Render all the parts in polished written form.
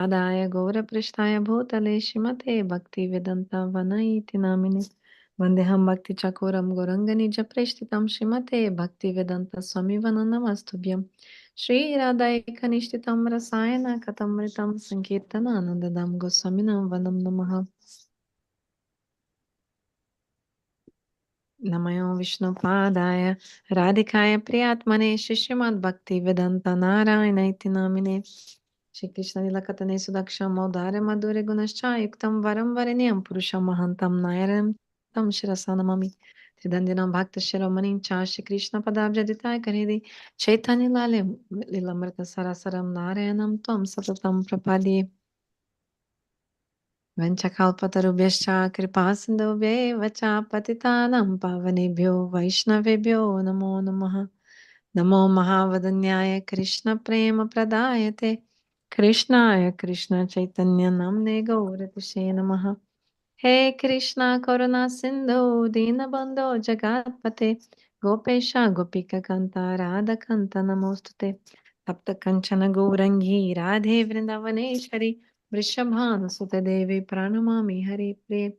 Adaya Gaura Prishtaya Bhutale Shrimate Bhaktivedanta Vana iti namine Vandeham Bhakti Chakuram Goranganija Preshtitam Shrimate Bhaktivedanta Swami Vana Namastubhyam Shri Radhaika Kanishtitam Rasayana Katamritam Sankirtana Anandadam Goswaminam Vanam Namaha Namayo Vishnu Padaya Radhikaya Priyatmane Shrimad Bhaktivedanta Narayana iti namine Shri Krishna Lila Katane Sudaksham Maudare Madhure Gunascha Yuktam Varam Vareniyam Purusham Mahantam Nayaram Tam Shirasanamami Tridandinam Bhakta Shiromanim Cha Shri Krishna Padabja Ditaya Karidi Chaitanya Lale Lilamrita Sarasaram Narayanam Tam Satatam Prapadi Vanchakalpatarubhyascha Kripasindhubhye Vacha Patitanam Pavanebhyo Vaishnavebhyo Namo Namaha Namo Mahavadanyaya Krishna Prema Pradayate Krishnaya Krishna Chaitanya Namne Gauratishe Namaha He Krishna Karuna Sindhu Dinabandho Jagatpate Gopesha Gopika Kanta Radha Kanta Namostute Tapta Kanchana Gaurangi Radhe Vrindavaneshwari Vrishabhanu Sute Devi Pranamami Hari Priye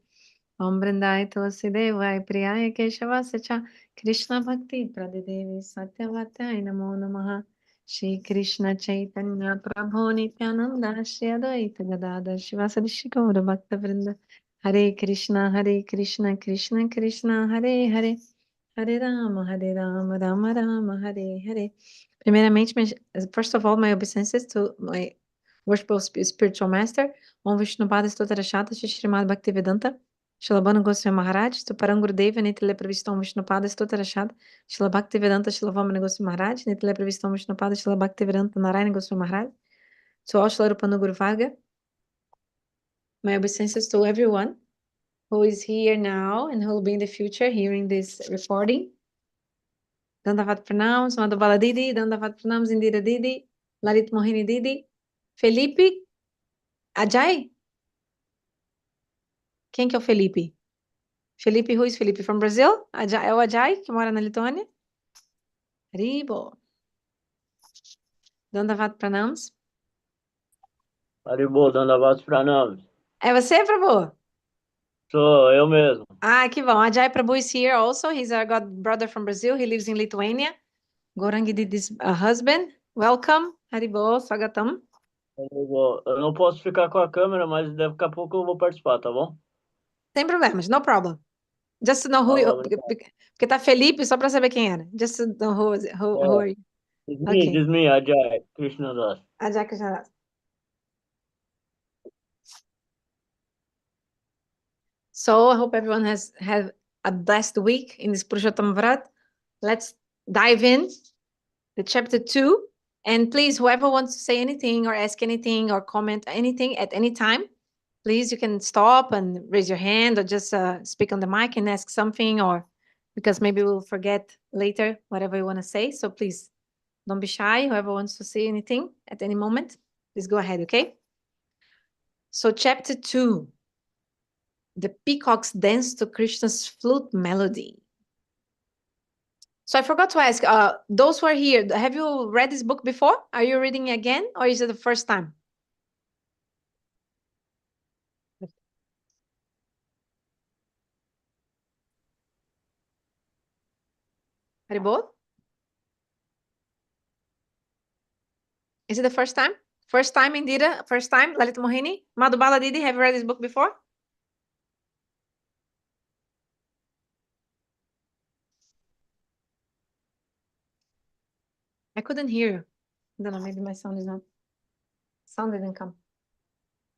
Om Vrindaya Tulsi Devaya Priyaya Keshava Sacha Krishna Bhakti Pradidevi Satyavataya Namo Namaha Shri Krishna Chaitanya Prabhu Nityananda Shri Advaita Gadadhar Shivasadi Shri Gaura Bhakta Vrinda Hare Krishna Krishna Krishna Hare Hare Hare Rama Rama Hare Hare. Primeiramente, first of all, my obeisances to my worshipful spiritual master, Om Vishnupada Stotarashata Srimad Bhaktivedanta, Srila Goswami Maharaj, to Param Gurudeva, Nitile Previstam Vishnupada Stotarashata, Srila Bhaktivedanta, Srila Vamana Goswami Maharaj, Nitile Previstam Vishnupada, Srila Bhaktivedanta, Narayana Goswami Maharaj, to all Srila Rupanuguru Varga, my obeisances to everyone who is here now and who will be in the future hearing this recording. Dandavat Pranams, Madhubala Didi, Dandavat Pranams, Indira Didi, Lalit Mohini Didi, Felipe, Ajay. Quem que é o Felipe? Felipe, who is Felipe? From Brazil? Ajay, é o Ajay, que mora na Lituânia? Haribo. Dandavat Pranams. Haribo, Dandavat Pranams. É você, Prabhu? Sou eu mesmo. Ah, que bom. Ajay Prabhu is here also. He's our god brother from Brazil. He lives in Lithuania. Gorangi Didi's husband. Welcome. Haribo, Swagatam. Eu não posso ficar com a câmera, mas daqui a pouco eu vou participar, tá bom? Sem problemas, no problem. Just to know who you, porque tá Felipe, só para saber quem era. Just to know who are you. Diz me, Ajay, Krishna Das. Ajay Krishna Das. So I hope everyone has had a blessed week in this Purushottam Vrat. Let's dive in the chapter 2. And please, whoever wants to say anything or ask anything or comment anything at any time, please, you can stop and raise your hand or just speak on the mic and ask something, or because maybe we'll forget later whatever you want to say. So please don't be shy. Whoever wants to say anything at any moment, please go ahead, okay? So chapter 2, the peacocks dance to Krishna's flute melody. So I forgot to ask, those who are here, have you read this book before? Are you reading again, or is it the first time? Haribol? Is it the first time? First time, Indira? First time? Lalit Mohini? Madhubala Didi, have you read this book before? I couldn't hear you. I don't know, maybe my sound is not... Sound didn't come.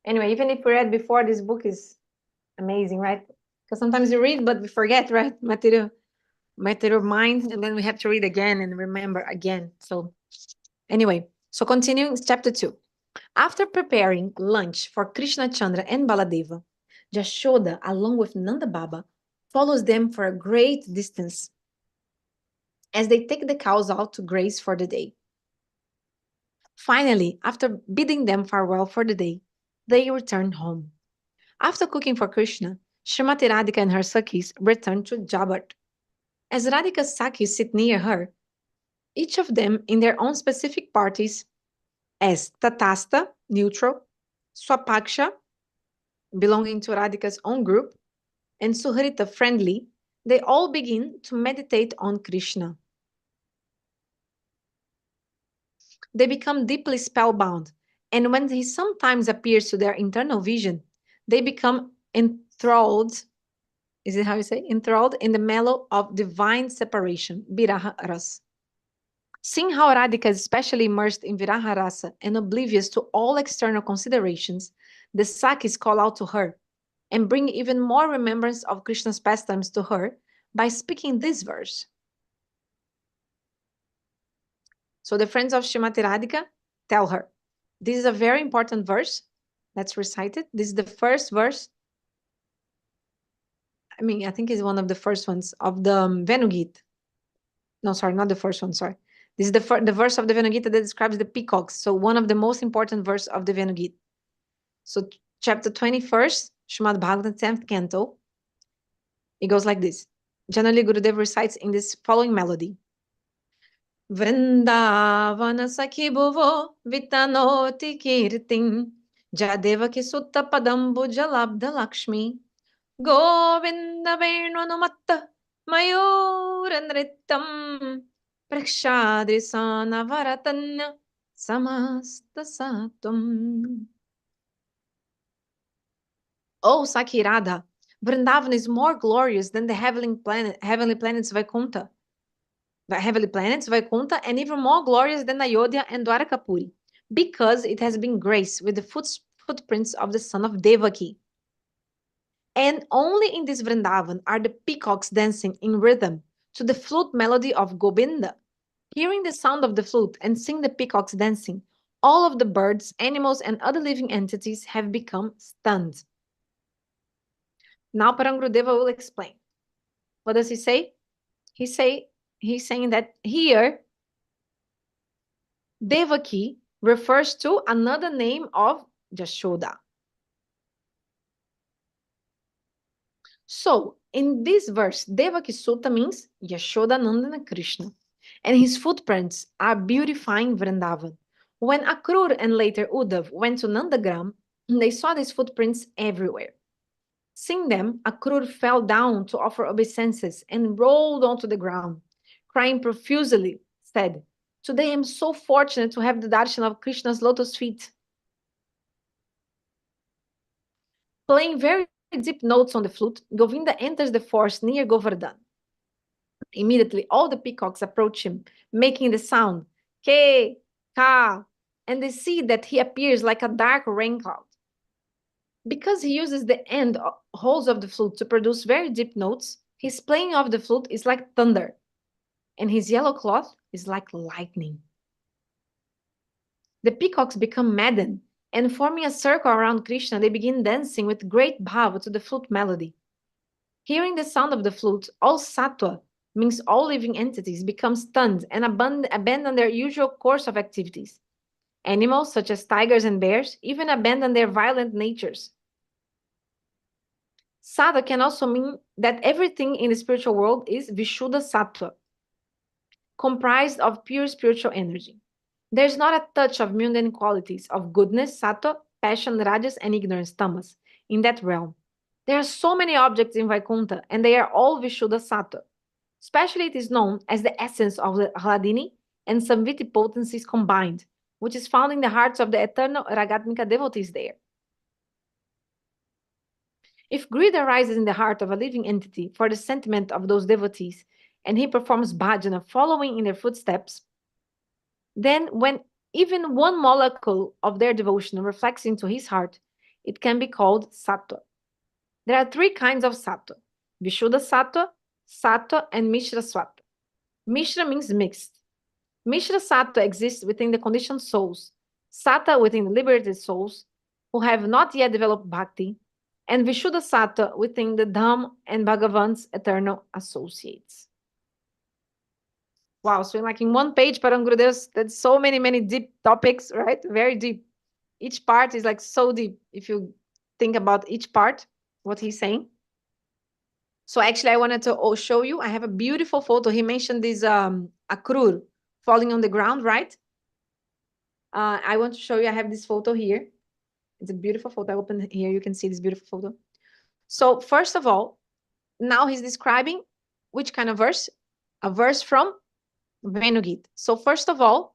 Anyway, even if we read before, this book is amazing, right? Because sometimes you read, but we forget, right? Material mind, and then we have to read again and remember again. So anyway, so continuing chapter 2. After preparing lunch for Krishna Chandra and Baladeva, Jashoda, along with Nanda Baba, follows them for a great distance as they take the cows out to graze for the day. Finally, after bidding them farewell for the day, they return home. After cooking for Krishna, Srimati Radhika and her sakhis return to Jabat. As Radhika's sakhis sit near her, each of them in their own specific parties, as Tatastha, neutral, Swapaksha, belonging to Radhika's own group, and Suhrita, friendly, they all begin to meditate on Krishna. They become deeply spellbound, and when he sometimes appears to their internal vision, they become enthralled. Is it how you say? Enthralled in the mellow of divine separation, Viraha Rasa. Seeing how Radhika is especially immersed in Viraha Rasa and oblivious to all external considerations, the Sakhis call out to her and bring even more remembrance of Krishna's pastimes to her by speaking this verse. So the friends of Srimati Radhika tell her, this is a very important verse. Let's recite it. This is the first verse. I think it's one of the first ones of the Venu-gita. No, sorry, not the first one, sorry. This is the verse of the Venu-gita that describes the peacocks. So one of the most important verse of the Venu-gita. So chapter 21st, Srimad-Bhagavatam, 10th canto. It goes like this. Generally, Gurudeva recites in this following melody. Vṛndāvana sakhi bhuvo vitanoti kīṛtiṁ devakī-suta-padāmbuja-labdha-lakṣmi govinda-veṇum matta-mayūra-nṛtyaṁ prakṣādrisāna-varatanya samasta-sattvam. Oh, Sakhi Radha, Vṛndāvana is more glorious than the heavenly planets Vaikuntha, and even more glorious than Ayodhya and Dwarakapuri, because it has been graced with the footprints of the son of Devaki. And only in this Vṛndāvana are the peacocks dancing in rhythm to the flute melody of Govinda. Hearing the sound of the flute and seeing the peacocks dancing, all of the birds, animals, and other living entities have become stunned. Now Param Gurudeva will explain. What does he say? He's saying that here, Devaki refers to another name of Jashoda. So, in this verse, Devaki-suta means Yashoda Nandana Krishna, and his footprints are beautifying Vṛndāvana. When Akrur and later Uddhav went to Nandagram, they saw these footprints everywhere. Seeing them, Akrur fell down to offer obeisances and rolled onto the ground, crying profusely, said, "Today I am so fortunate to have the darshan of Krishna's lotus feet." Playing very deep notes on the flute, Govinda enters the forest near Govardhan. Immediately, all the peacocks approach him, making the sound, ke, ka, and they see that he appears like a dark rain cloud. Because he uses the end holes of the flute to produce very deep notes, his playing of the flute is like thunder, and his yellow cloth is like lightning. The peacocks become maddened, and forming a circle around Krishna, they begin dancing with great bhuvo to the flute melody. Hearing the sound of the flute, all sattva, means all living entities, become stunned and abandon their usual course of activities. Animals, such as tigers and bears, even abandon their violent natures. Sattva can also mean that everything in the spiritual world is Vishuddha Sattva, comprised of pure spiritual energy. There's not a touch of mundane qualities of goodness, Sattva, passion, Rajas, and ignorance, Tamas, in that realm. There are so many objects in Vaikuntha, and they are all Vishuddha Sattva. Especially it is known as the essence of the Hladini and Samviti potencies combined, which is found in the hearts of the eternal Ragatmika devotees there. If greed arises in the heart of a living entity for the sentiment of those devotees, and he performs bhajana following in their footsteps, then when even one molecule of their devotion reflects into his heart, it can be called sattva. There are three kinds of sattva: Vishuddha Sattva, Sattva, and Mishra Sattva. Mishra means mixed. Mishra Sattva exists within the conditioned souls, Sattva within the liberated souls who have not yet developed bhakti, and Vishuddha Sattva within the Dham and Bhagavan's eternal associates. Wow, so like in one page, Param Gurudeva, that's so many deep topics, right? Very deep. Each part is like so deep if you think about each part, what he's saying. So actually, I wanted to show you, I have a beautiful photo. He mentioned this akrur falling on the ground, right? I want to show you, I have this photo here. It's a beautiful photo. I open here, you can see this beautiful photo. So first of all, now he's describing which kind of verse? A verse from Venu-gita. So first of all,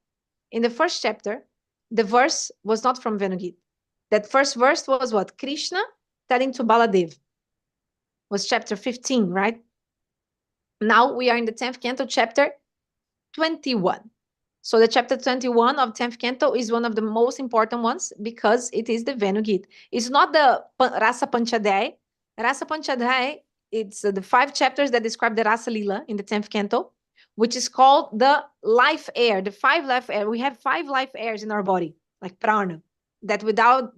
in the first chapter, the verse was not from Venu-gita. That first verse was what? Krishna telling to Baladev. Was chapter 15, right? Now we are in the 10th canto, chapter 21. So the chapter 21 of 10th canto is one of the most important ones because it is the Venu-gita. It's not the Rasa Panchadhyaya. Rasa Panchadhyaya, it's the 5 chapters that describe the Rasa Lila in the 10th canto, which is called the life air, the 5 life air. We have 5 life airs in our body, like prana, that without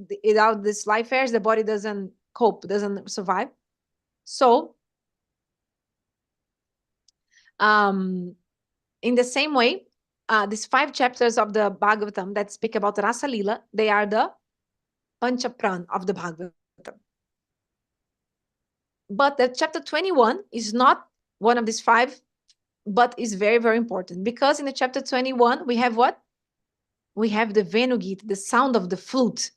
this life airs, the body doesn't cope, doesn't survive. So, in the same way, these 5 chapters of the Bhagavatam that speak about Rasa Lila, they are the Panchapran of the Bhagavatam. But the chapter 21 is not one of these 5, but is very, very important. Because in the chapter 21, we have what? We have the Venu-gita, the sound of the flute.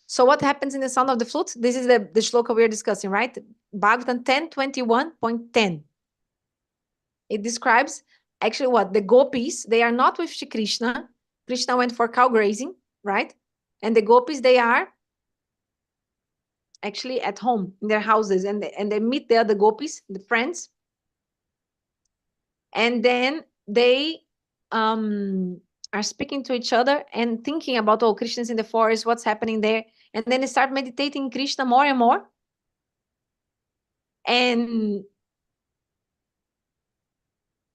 So what happens in the sound of the flute? This is the shloka we are discussing, right? Bhagavatam 10:21.10. It describes actually what? The gopis, they are not with Shri Krishna. Krishna went for cow grazing, right? And the gopis, they are actually at home in their houses, and they meet the other gopis, the friends. And then they are speaking to each other and thinking about, oh, Krishna's in the forest, what's happening there? And then they start meditating Krishna more and more. And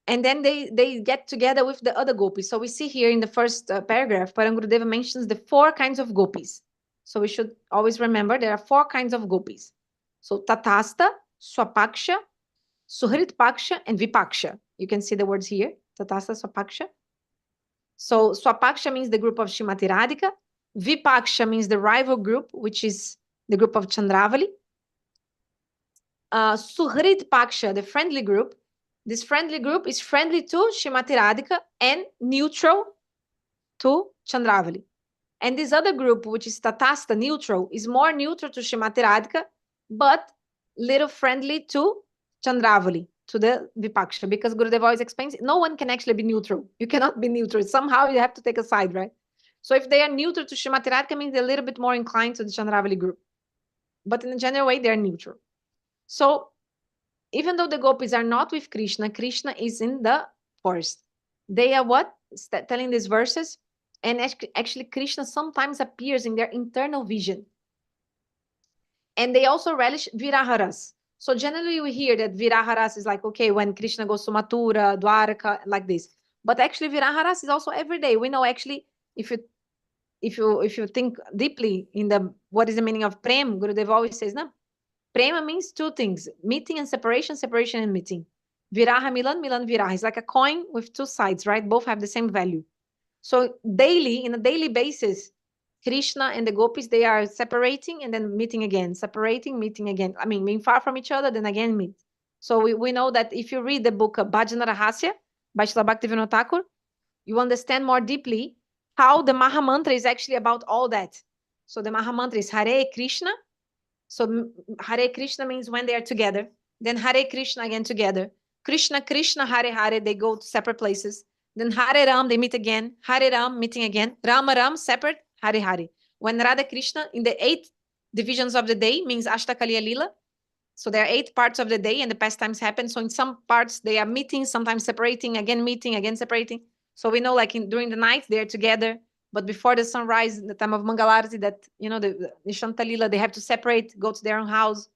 then they get together with the other gopis. So we see here in the first paragraph, Param Gurudeva mentions the 4 kinds of gopis. So we should always remember there are 4 kinds of gopis. So Tatastha, Swapaksha, Suhritpaksha, and Vipaksha. You can see the words here, Tatastha, Swapaksha. So Swapaksha means the group of Srimati Radhika. Vipaksha means the rival group, which is the group of Chandravali. Suhritpaksha, the friendly group. This friendly group is friendly to Srimati Radhika and neutral to Chandravali. And this other group, which is Tatastha, neutral, is more neutral to Srimati Radhika, but little friendly to Chandravali, to the Vipaksha, because Gurudeva always explains, no one can actually be neutral. You cannot be neutral. Somehow you have to take a side, right? So if they are neutral to Srimati Radhika, means they're a little bit more inclined to the Chandravali group. But in a general way, they're neutral. So even though the gopis are not with Krishna, Krishna is in the forest. They are what? Telling these verses. And actually, Krishna sometimes appears in their internal vision. And they also relish viraharas. So generally we hear that viraharas is like, okay, when Krishna goes to Mathura, Dwarka, like this. But actually viraharas is also every day. We know actually, if you think deeply in the what is the meaning of prem, Gurudeva always says, no, prema means 2 things, meeting and separation, separation and meeting. Viraha milan, milan viraha. It's like a coin with 2 sides, right? Both have the same value. So daily, in a daily basis, Krishna and the gopis, they are separating and then meeting again, separating, meeting again. I mean, being far from each other, then again meet. So we know that if you read the book Bhajana Rahasya by Srila Bhaktivedanta Thakur, you understand more deeply how the Mahamantra is actually about all that. So the Mahamantra is Hare Krishna. So Hare Krishna means when they are together. Then Hare Krishna again together. Krishna, Krishna, Hare Hare, they go to separate places. Then Hare Ram, they meet again. Hare Ram, meeting again. Rama Ram, separate. Hare Hare. When Radha Krishna, in the 8 divisions of the day, means Ashtakaliya Lila. So there are 8 parts of the day and the pastimes happen. So in some parts, they are meeting, sometimes separating, meeting, again separating. So we know like during the night, they're together. But before the sunrise, the time of Mangalarati, that, you know, the Shantalila, they have to separate, go to their own house.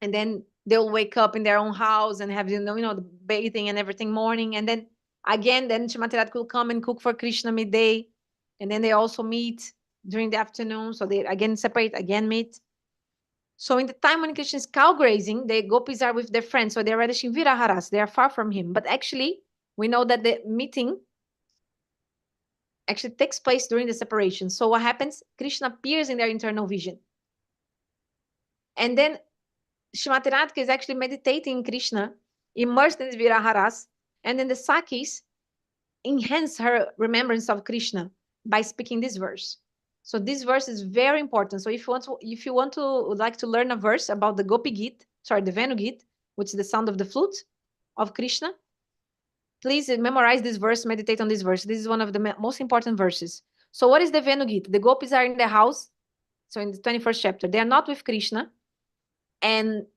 And then they'll wake up in their own house and have, the bathing and everything morning. And then again, then Srimati Radhika will come and cook for Krishna midday. And then they also meet during the afternoon. So they again separate, again meet. So in the time when Krishna is cow grazing, the gopis are with their friends. So they're relishing viraharas. They are far from him. But actually, we know that the meeting actually takes place during the separation. So what happens? Krishna appears in their internal vision. And then Srimati Radhika is actually meditating Krishna, immersed in the viraharas. And then the sakhis enhance her remembrance of Krishna by speaking this verse. So this verse is very important. So if you would like to learn a verse about the Gopi-gita, sorry, the Venu-gita, which is the sound of the flute of Krishna, please memorize this verse, meditate on this verse. This is one of the most important verses. So what is the Venu-gita? The gopis are in the house. So in the 21st chapter, they are not with Krishna. And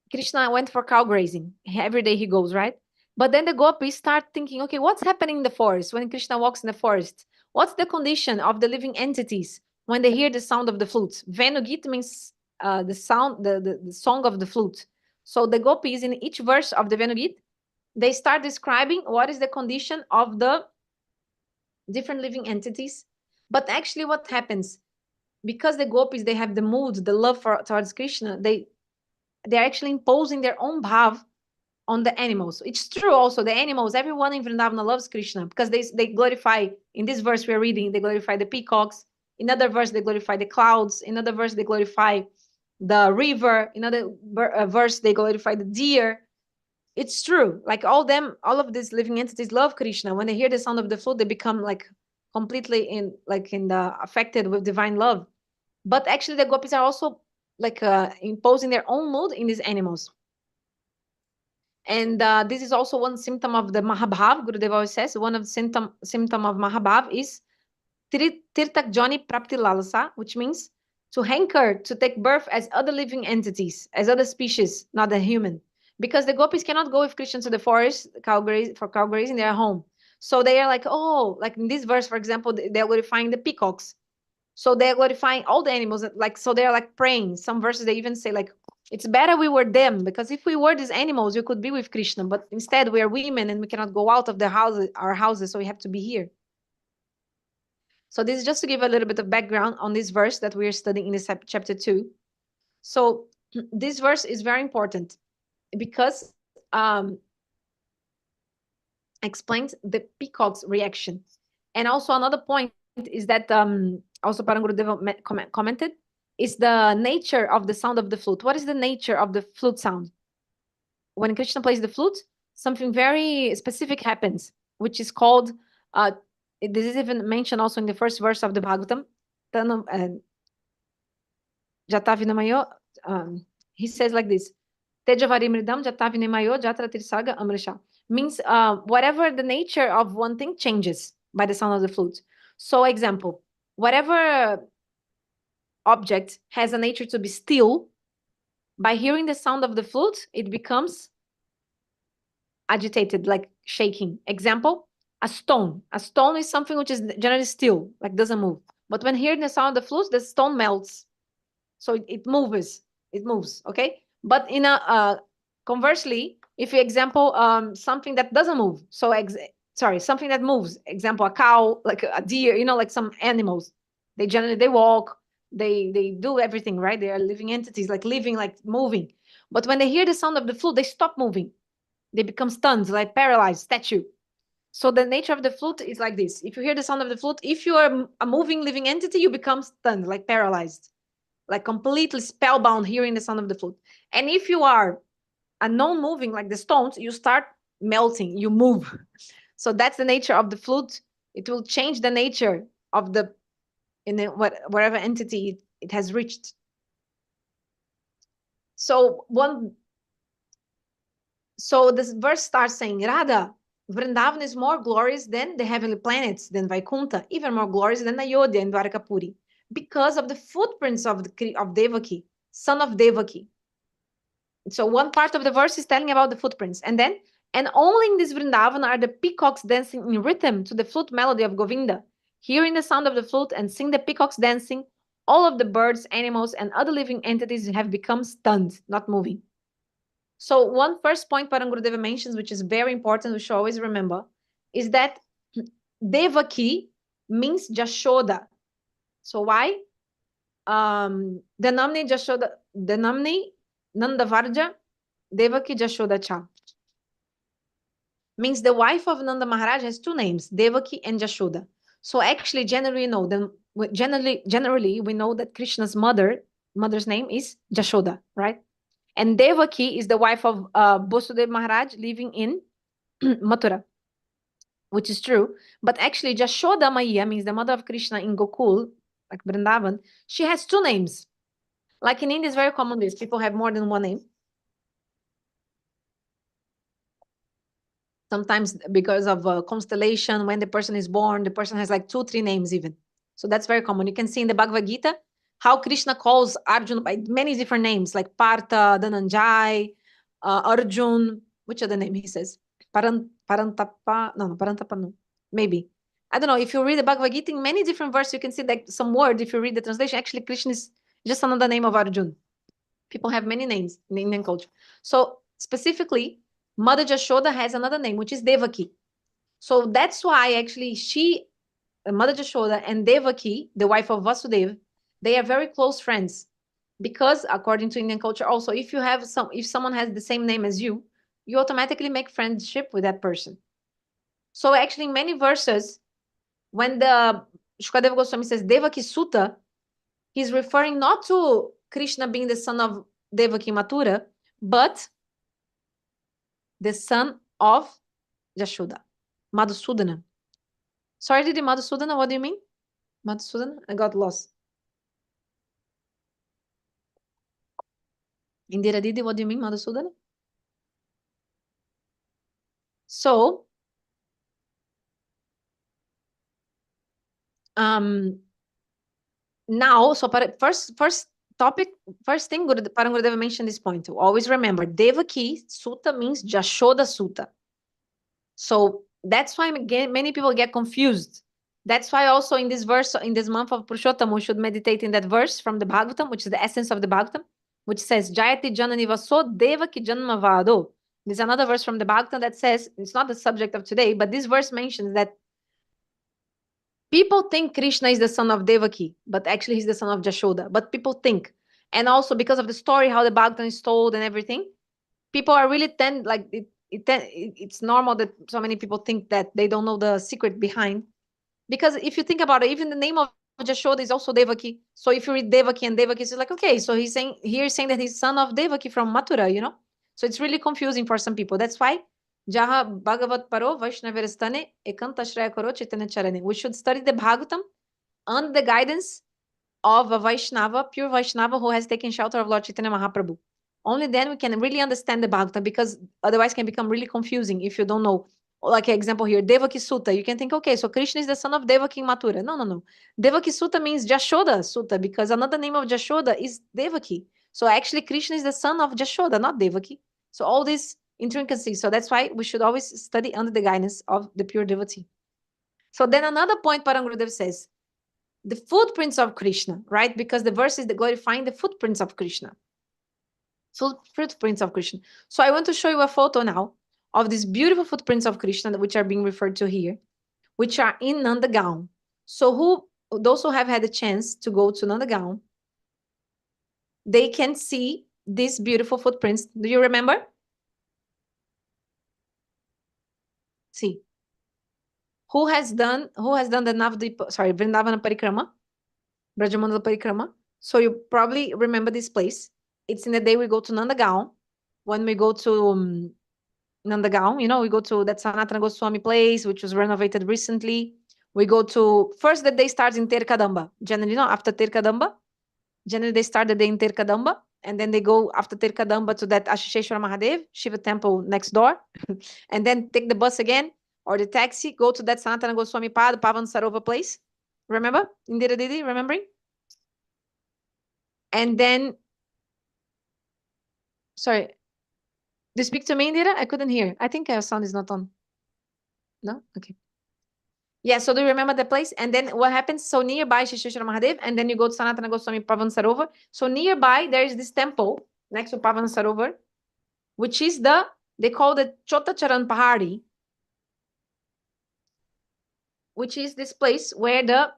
Krishna went for cow grazing. Every day he goes, right? But then the gopis start thinking, okay, what's happening in the forest when Krishna walks in the forest? What's the condition of the living entities when they hear the sound of the flute? Venu-gita means the sound, the song of the flute. So the gopis in each verse of the Venu-gita, they start describing what is the condition of the different living entities. But actually what happens, because the gopis, they have the mood, the love towards Krishna, they're actually imposing their own bhav on the animals. It's true also, the animals, everyone in Vṛndāvana loves Krishna because they glorify, in this verse we're reading, they glorify the peacocks. In another verse, they glorify the clouds. In another verse, they glorify the river. In another verse, they glorify the deer. It's true. Like all of these living entities love Krishna. When they hear the sound of the flute, they become like completely affected with divine love. But actually the gopis are also like imposing their own mood in these animals. And this is also one symptom of the Mahabhav. Gurudeva always says one of the symptom of Mahabhav is Tirtak Jani Prapti Lalasa, which means to hanker, to take birth as other living entities, as other species, not a human. Because the gopis cannot go with Krishna to the forest for cow grazing, they are home. So they are like, oh, like in this verse, for example, they're glorifying the peacocks. So they're glorifying all the animals, like, so they're like praying. Some verses they even say like, it's better we were them, because if we were these animals, we could be with Krishna, but instead we are women and we cannot go out of our houses, so we have to be here. So this is just to give a little bit of background on this verse that we are studying in this chapter 2. So this verse is very important because explains the peacock's reaction. And also another point is that also Param Gurudeva commented, is the nature of the sound of the flute. What is the nature of the flute sound? When Krishna plays the flute, something very specific happens, which is called, this is even mentioned also in the first verse of the Bhagavatam. He says like this, means whatever the nature of one thing changes by the sound of the flute. So example, whatever object has a nature to be still, by hearing the sound of the flute, it becomes agitated, like shaking. Example, a stone. A stone is something which is generally still, like doesn't move. But when hearing the sound of the flute, the stone melts. So it moves. It moves, okay? But in a conversely, if you example something that doesn't move, so something that moves, example, a cow, like a deer, you know, like some animals, they walk, they do everything, right? They are living entities, like living, like moving. But when they hear the sound of the flute, they stop moving. They become stunned, like paralyzed statue. So the nature of the flute is like this. If you hear the sound of the flute, if you are a moving living entity, you become stunned, like paralyzed, like completely spellbound hearing the sound of the flute. And if you are a non-moving, like the stones, you start melting, you move. So that's the nature of the flute. It will change the nature of whatever entity it has reached. So this verse starts saying, Radha, Vṛndāvana is more glorious than the heavenly planets, than Vaikuntha, even more glorious than Ayodhya and Dwarakapuri, because of the footprints of Devaki, son of Devaki. So one part of the verse is telling about the footprints. And only in this Vṛndāvana are the peacocks dancing in rhythm to the flute melody of Govinda. Hearing the sound of the flute and seeing the peacocks dancing, all of the birds, animals, and other living entities have become stunned, not moving. So one first point Param Gurudeva mentions, which is very important, we should always remember, is that Devaki means Jashoda. So why? Dhanamni Jashoda, Dhanamni Nandavarja Devaki Jashoda Cha. Means the wife of Nanda Maharaja has two names, Devaki and Jashoda. So actually, generally we know that Krishna's mother's name is Jashoda, right? And Devaki is the wife of Vasudeva Maharaj living in Mathura, which is true. But actually, Jashoda Maiya means the mother of Krishna in Gokul, like Vṛndāvana, she has two names. Like in India, it's very common this. People have more than one name. Sometimes because of constellation, when the person is born, the person has like 2, 3 names even. So that's very common. You can see in the Bhagavad-gita how Krishna calls Arjuna by many different names, like Partha, Dhananjay, Arjun. Which other name he says? Parantapa. No, Parantapa, no. Maybe. I don't know. If you read the Bhagavad-gita in many different verses, you can see that some word, if you read the translation, actually Krishna is just another name of Arjun. People have many names in Indian culture. So specifically, Mother Jashoda has another name, which is Devaki. So that's why actually Mother Jashoda and Devaki, the wife of Vasudeva, they are very close friends. Because according to Indian culture, also, if someone has the same name as you, you automatically make friendship with that person. So actually, in many verses, when the Shukadeva Goswami says devakī-suta, he's referring not to Krishna being the son of Devaki Mathura, but the son of Jashoda, Madhusudana. Sorry, Didi, Madhusudana, what do you mean? Madhusudana? I got lost. Indira Didi, what do you mean, Madhusudana? So, now, so first thing, Param Gurudeva mentioned this point too. Always remember, Devaki-suta means Jashoda-suta. So that's why many people get confused. That's why also in this verse, in this month of Purushottam, we should meditate in that verse from the Bhagavatam, which is the essence of the Bhagavatam, which says, Jayati Janani Vaso Devaki Janma Vado. There's another verse from the Bhagavatam that says, it's not the subject of today, but this verse mentions that people think Krishna is the son of Devaki, but actually he's the son of Jashoda. But people think. And also because of the story, how the Bhagavatam is told and everything, people are really it's normal that so many people think that they don't know the secret behind. Because if you think about it, even the name of Jashoda is also Devaki. So if you read Devaki and Devaki, it's like, okay, so he's saying that he's son of Devaki from Mathura, you know? So it's really confusing for some people. That's why Jaha Bhagavat Paro Vaishnavirastane Ekanta Shraya Karo Chaitanya Charane. We should study the Bhagavatam under the guidance of a Vaishnava, pure Vaishnava who has taken shelter of Lord Chaitanya Mahaprabhu. Only then we can really understand the Bhagavatam, because otherwise it can become really confusing if you don't know. Like an example here, Devaki-suta. You can think, okay, so Krishna is the son of Devaki in Mathura. No. Devaki-suta means Jashoda-suta, because another name of Jashoda is Devaki. So actually Krishna is the son of Jashoda, not Devaki. So all these intricacies. So that's why we should always study under the guidance of the pure devotee. So then another point Param Gurudeva says, the footprints of Krishna, right? Because the verse is glorifying the footprints of Krishna. Footprints of Krishna. So I want to show you a photo now of these beautiful footprints of Krishna, which are being referred to here, which are in Nandagaon. So those who have had the chance to go to Nandagaon, they can see these beautiful footprints. Do you remember? See. Who has done the Vṛndāvana Parikrama, Brajamandala Parikrama? So you probably remember this place. It's in the day we go to Nandagaon. When we go to Nandagaon, you know, we go to that Sanatana Goswami place, which was renovated recently. We go to, first the day starts in Terkadamba. Generally, you know, after Terkadamba, generally they start the day in Terkadamba, and then they go after Terkadamba to that Ashisheshwara Mahadev, Shiva temple next door, and then take the bus again, or the taxi, go to that Sanatana Goswami Pad, Pavan Sarova place. Remember? Indira Didi, remembering? And then, sorry, do you speak to me, Indira? I couldn't hear. I think our sound is not on. No? Okay. Yeah, so do you remember the place? And then what happens? So nearby Shisheshwara Mahadev, and then you go to Sanatana Goswami Pavan Sarovar. So nearby, there is this temple next to Pavan Sarovar, which is they call the Chota Charan Pahari, which is this place where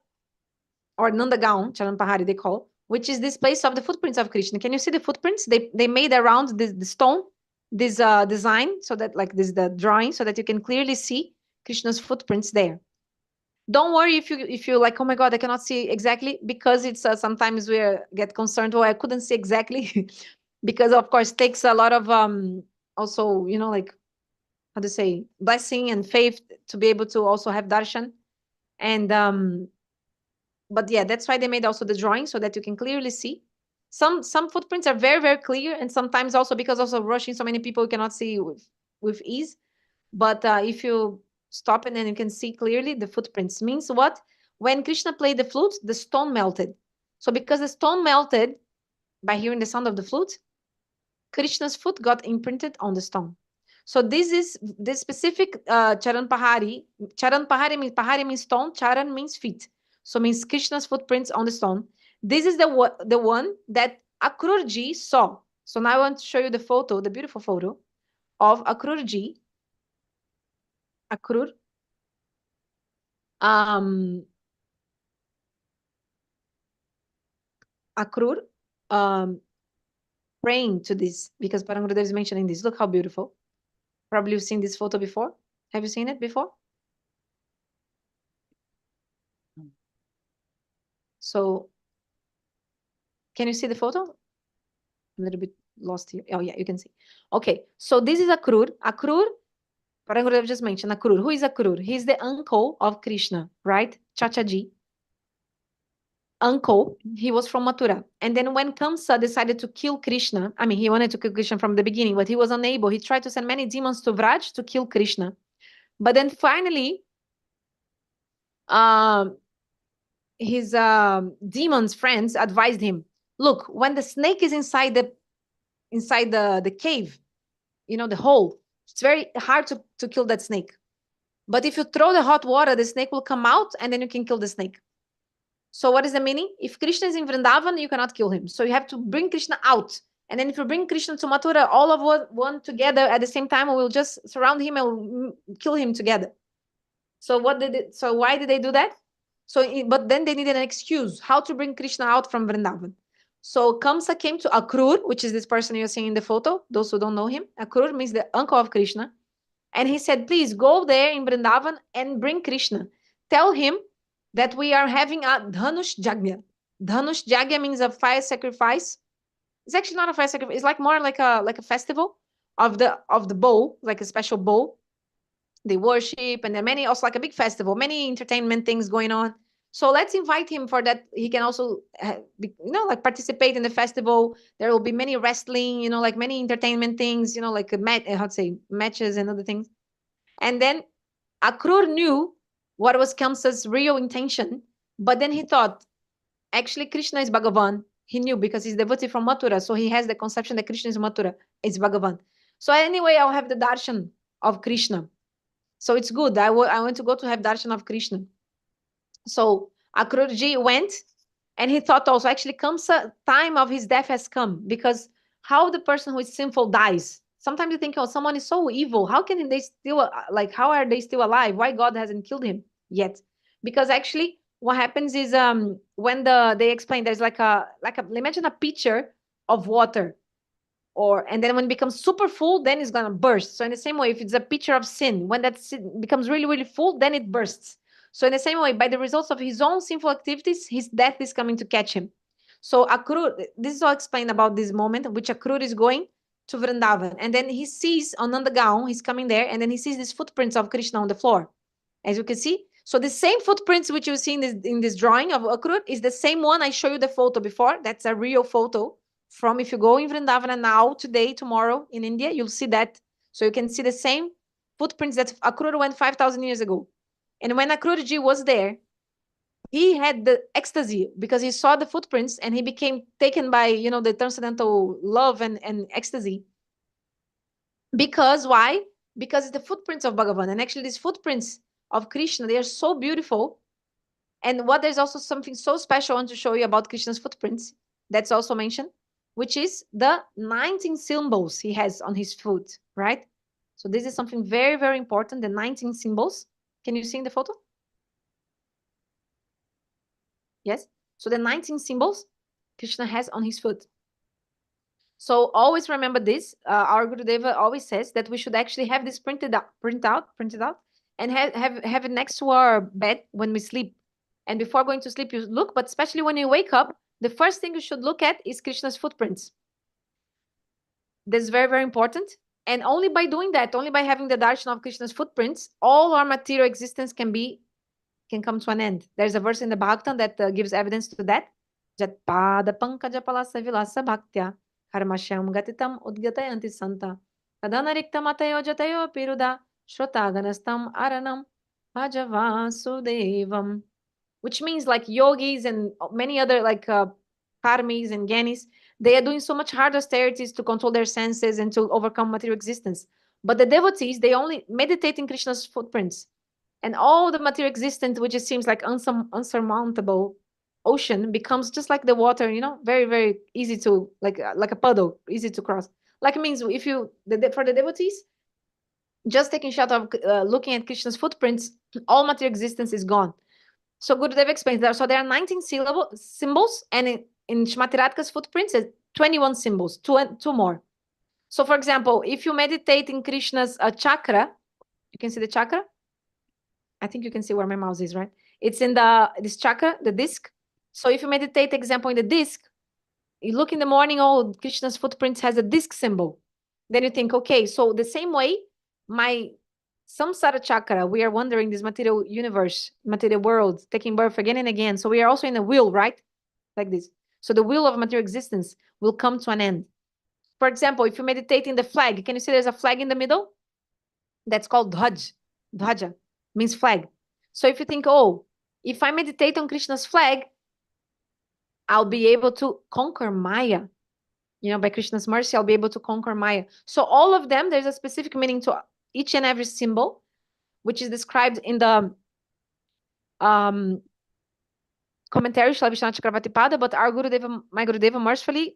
or Nandagaon, Charan Pahari they call, which is this place of the footprints of Krishna. Can you see the footprints? They made around the stone, this design, so that like this the drawing, so that you can clearly see Krishna's footprints there. Don't worry if you like, oh my God, I cannot see exactly, because it's sometimes we get concerned, oh, I couldn't see exactly, because of course it takes a lot of also, you know, like, how to say, blessing and faith to be able to also have darshan. And But yeah, that's why they made also the drawing, so that you can clearly see. Some footprints are very, very clear, and sometimes also because also rushing so many people, you cannot see with ease. But if you stop and then you can see clearly the footprints. Means what? When Krishna played the flute, the stone melted. So because the stone melted by hearing the sound of the flute, Krishna's foot got imprinted on the stone. So this is this specific Charan Pahari. Charan Pahari means stone. Charan means feet. So means Krishna's footprints on the stone. This is the one that Akrurji saw. So now I want to show you the photo, the beautiful photo of Akrurji. Akrur. Akrur praying to this, because Param Gurudeva is mentioning this. Look how beautiful. Probably you've seen this photo before. Have you seen it before? So can you see the photo? A little bit lost here. Oh, yeah, you can see. Okay, so this is Akrur. Akrur, Param Gurudeva just mentioned Akrur. Who is Akrur? He's the uncle of Krishna, right? Chachaji. Uncle, he was from Mathura. And then when Kamsa decided to kill Krishna, I mean, he wanted to kill Krishna from the beginning, but he was unable. He tried to send many demons to Vraj to kill Krishna. But then finally, his demons friends advised him, look, when the snake is inside the cave, you know, the hole, it's very hard to kill that snake. But if you throw the hot water, the snake will come out and then you can kill the snake. So what is the meaning? If Krishna is in Vṛndāvana, you cannot kill him. So you have to bring Krishna out. And then if you bring Krishna to Mathura, all of one together at the same time, we will just surround him and kill him together. So why did they do that? But then they needed an excuse how to bring Krishna out from Vṛndāvana. So Kamsa came to Akrur, which is this person you're seeing in the photo. Those who don't know him, Akrur means the uncle of Krishna. And he said, please go there in Vṛndāvana and bring Krishna. Tell him that we are having a Dhanush Jagya. Dhanush Jagya means a fire sacrifice. It's actually not a fire sacrifice. It's like more like a festival of the bow, like a special bow. They worship, and there are many, also like a big festival, many entertainment things going on. So let's invite him for that. He can also, like participate in the festival. There will be many wrestling, like many entertainment things, like matches and other things. And then Akrur knew what was Kamsa's real intention, but then he thought, actually, Krishna is Bhagavan. He knew because he's devotee from Mathura, so he has the conception that Krishna is Mathura, is Bhagavan. So anyway, I'll have the darshan of Krishna. So it's good. I want to go to have darshan of Krishna. So Akrurji went, and he thought also, actually, Kamsa, time of his death has come, because how the person who is sinful dies. Sometimes you think, oh, someone is so evil. How can they still, how are they still alive? Why God hasn't killed him yet? Because actually, what happens is when they explain, there's like a imagine a pitcher of water, and then when it becomes super full, then it's gonna burst. So in the same way, if it's a pitcher of sin, when that sin becomes really, really full, then it bursts. So in the same way, by the results of his own sinful activities, his death is coming to catch him. So Akrur, this is all explained about this moment, which Akrur is going to Vṛndāvana. And then he sees on Nandagaon, he's coming there, and then he sees these footprints of Krishna on the floor, as you can see. So the same footprints which you see in this drawing of Akrur is the same one I showed you the photo before. That's a real photo from, if you go in Vṛndāvana now, today, tomorrow in India, you'll see that. So you can see the same footprints that Akrur went 5,000 years ago. And when Akrurji was there, he had the ecstasy because he saw the footprints and he became taken by, the transcendental love and ecstasy. Because why? Because it's the footprints of Bhagavan. And actually these footprints of Krishna, they are so beautiful. And there's also something so special I want to show you about Krishna's footprints. That's also mentioned, which is the 19 symbols he has on his foot, right? So this is something very, very important, the 19 symbols. Can you see in the photo? Yes. So the 19 symbols Krishna has on his foot. So always remember this. Our Gurudeva always says that we should actually have this printed out, and have it next to our bed when we sleep. And before going to sleep, you look, but especially when you wake up, the first thing you should look at is Krishna's footprints. This is very, very important. And only by doing that, only by having the darshan of Krishna's footprints, all our material existence can be can come to an end. There's a verse in the Bhagavatam that gives evidence to that. Jat pada pankaja palasa vilasa bhaktya karmashyam gatitam udgatayanti santa tadanarikta matayo jatayo piruda shrotaganastam aranam bhajavasudevam. Which means like yogis and many other like karmis and gyanis, they are doing so much hard austerities to control their senses and to overcome material existence. But the devotees, they only meditate in Krishna's footprints. And all the material existence, which it seems like unsurmountable ocean, becomes just like the water, you know, very, very easy to, like a puddle, easy to cross. Like it means if you, for the devotees, just taking shot of looking at Krishna's footprints, all material existence is gone. So Gurudeva explains that. So there are 19 symbols, and in Shrimati Radhika's footprints, 21 symbols, two more. So for example, if you meditate in Krishna's chakra, you can see the chakra. I think you can see where my mouse is, right? It's in this chakra, the disc. So if you meditate, example, in the disc, you look in the morning, oh, Krishna's footprints has a disc symbol. Then you think, okay, so the same way, my samsara chakra, we are wandering this material universe, material world, taking birth again and again. So we are also in a wheel, right? Like this. So the wheel of material existence will come to an end. For example, if you meditate in the flag, can you see there's a flag in the middle? That's called dhwaj. Dhwaja means flag. So if you think, oh, if I meditate on Krishna's flag, I'll be able to conquer Maya. You know, by Krishna's mercy, I'll be able to conquer Maya. So all of them, there's a specific meaning to each and every symbol, which is described in the commentary, Srila Vishwanath Chakravarti, but our Gurudeva, my Gurudeva, mercifully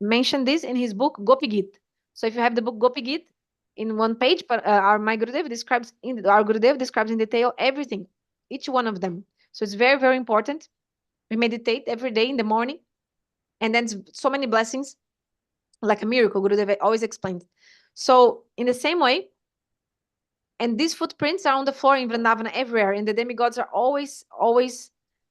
mentioned this in his book, Gopi-gita. So if you have the book Gopi-gita, in one page, but my Gurudeva describes, our Gurudeva describes in detail everything, each one of them. So it's very, very important. We meditate every day in the morning, and then so many blessings, like a miracle, Gurudeva always explains. So in the same way, and these footprints are on the floor in Vṛndāvana everywhere, and the demigods are always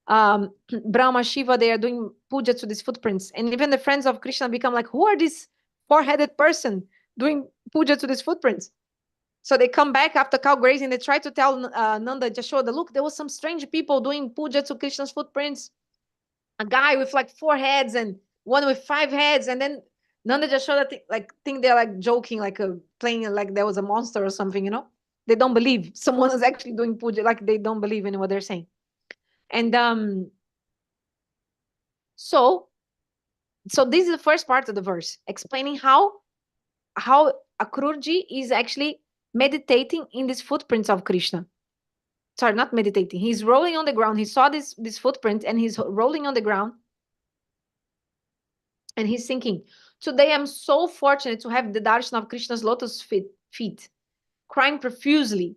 Brahma, Shiva, they are doing puja to these footprints. And even the friends of Krishna become like, who are this four-headed person doing puja to these footprints? So they come back after cow grazing, they try to tell Nanda, Jashoda, look, there was some strange people doing puja to Krishna's footprints. A guy with like 4 heads and one with 5 heads, and then Nanda, Jashoda think they're like joking, like playing like there was a monster or something, you know? They don't believe someone is actually doing puja, like they don't believe in what they're saying. And so this is the first part of the verse, explaining how Akrurji is actually meditating in these footprints of Krishna. Sorry, not meditating. He's rolling on the ground. He saw this footprint, and he's rolling on the ground. And he's thinking, today I'm so fortunate to have the darshan of Krishna's lotus feet, crying profusely.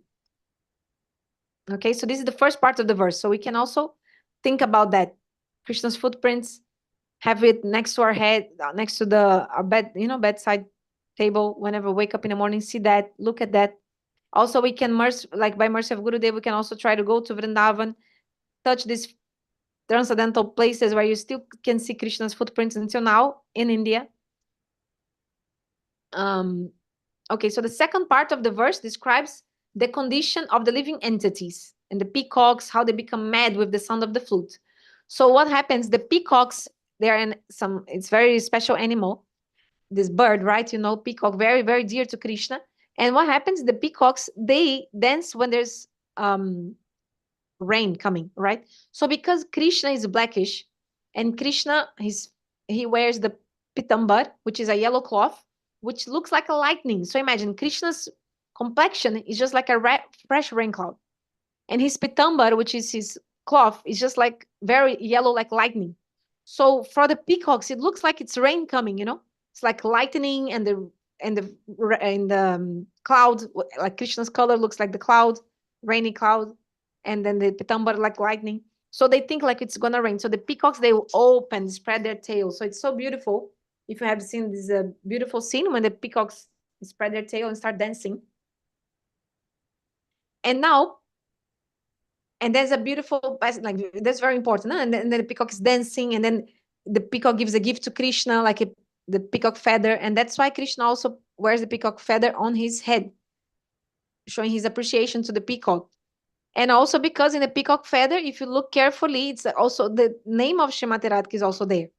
Okay, so this is the first part of the verse. So we can also think about that. Krishna's footprints, have it next to our head, next to our bed, you know, bedside table. Whenever we wake up in the morning, see that, look at that. Also, we can by mercy of Gurudev, we can also try to go to Vṛndāvana, touch these transcendental places where you still can see Krishna's footprints until now in India. Okay, so the second part of the verse describes the condition of the living entities and the peacocks, how they become mad with the sound of the flute. So what happens? The peacocks, they're in it's very special animal, this bird, right? You know, peacock, very, very dear to Krishna. And what happens? The peacocks, they dance when there's rain coming, right? So because Krishna is blackish, and Krishna, he wears the pitambar, which is a yellow cloth, which looks like a lightning. So imagine Krishna's complexion is just like a fresh rain cloud, and his pitambar, which is his cloth, is just like very yellow, like lightning. So for the peacocks, it looks like it's rain coming, you know? It's like lightning, and the cloud, like Krishna's color looks like the cloud, rainy cloud, and then the pitambar like lightning. So they think like it's gonna rain. So the peacocks, they will open, spread their tails. So it's so beautiful. If you have seen this beautiful scene when the peacocks spread their tail and start dancing. And there's a beautiful, like, that's very important. And then the peacock is dancing, and then the peacock gives a gift to Krishna, like the peacock feather. And that's why Krishna also wears the peacock feather on his head, showing his appreciation to the peacock. And also because in the peacock feather, if you look carefully, it's also the name of Srimati Radhika is also there.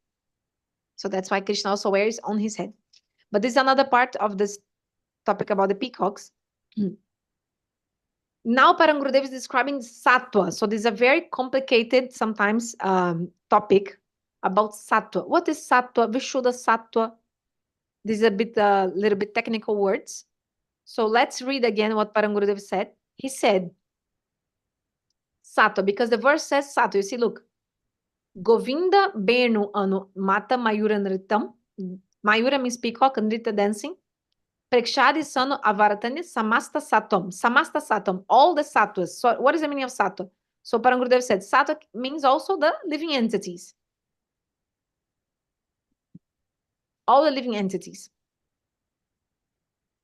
So that's why Krishna also wears on his head. But this is another part of this topic about the peacocks. Now Param Gurudeva is describing sattva. So this is a very complicated sometimes topic about sattva. What is sattva? Vishuddha sattva. This is a little bit technical words. So let's read again what Param Gurudeva said. He said, sattva, because the verse says sattva. You see, look. Govinda-veṇum matta-mayūra-nṛtyaṁ. Mayura means peacock, nrita dancing. Prekshadi sano avaratanya samasta sattvam. Samasta sattvam, all the sattvas. So what is the meaning of sattva? So Param Gurudeva said, sattva means also the living entities. All the living entities.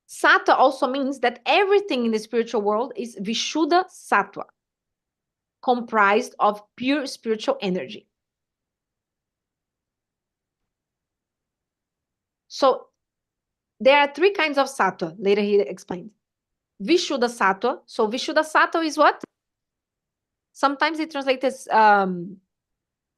Sattva also means that everything in the spiritual world is Vishuddha sattva, comprised of pure spiritual energy. So there are three kinds of sattva. Later he explained. Vishuddha sattva. So Vishuddha sattva is what? Sometimes it translates as,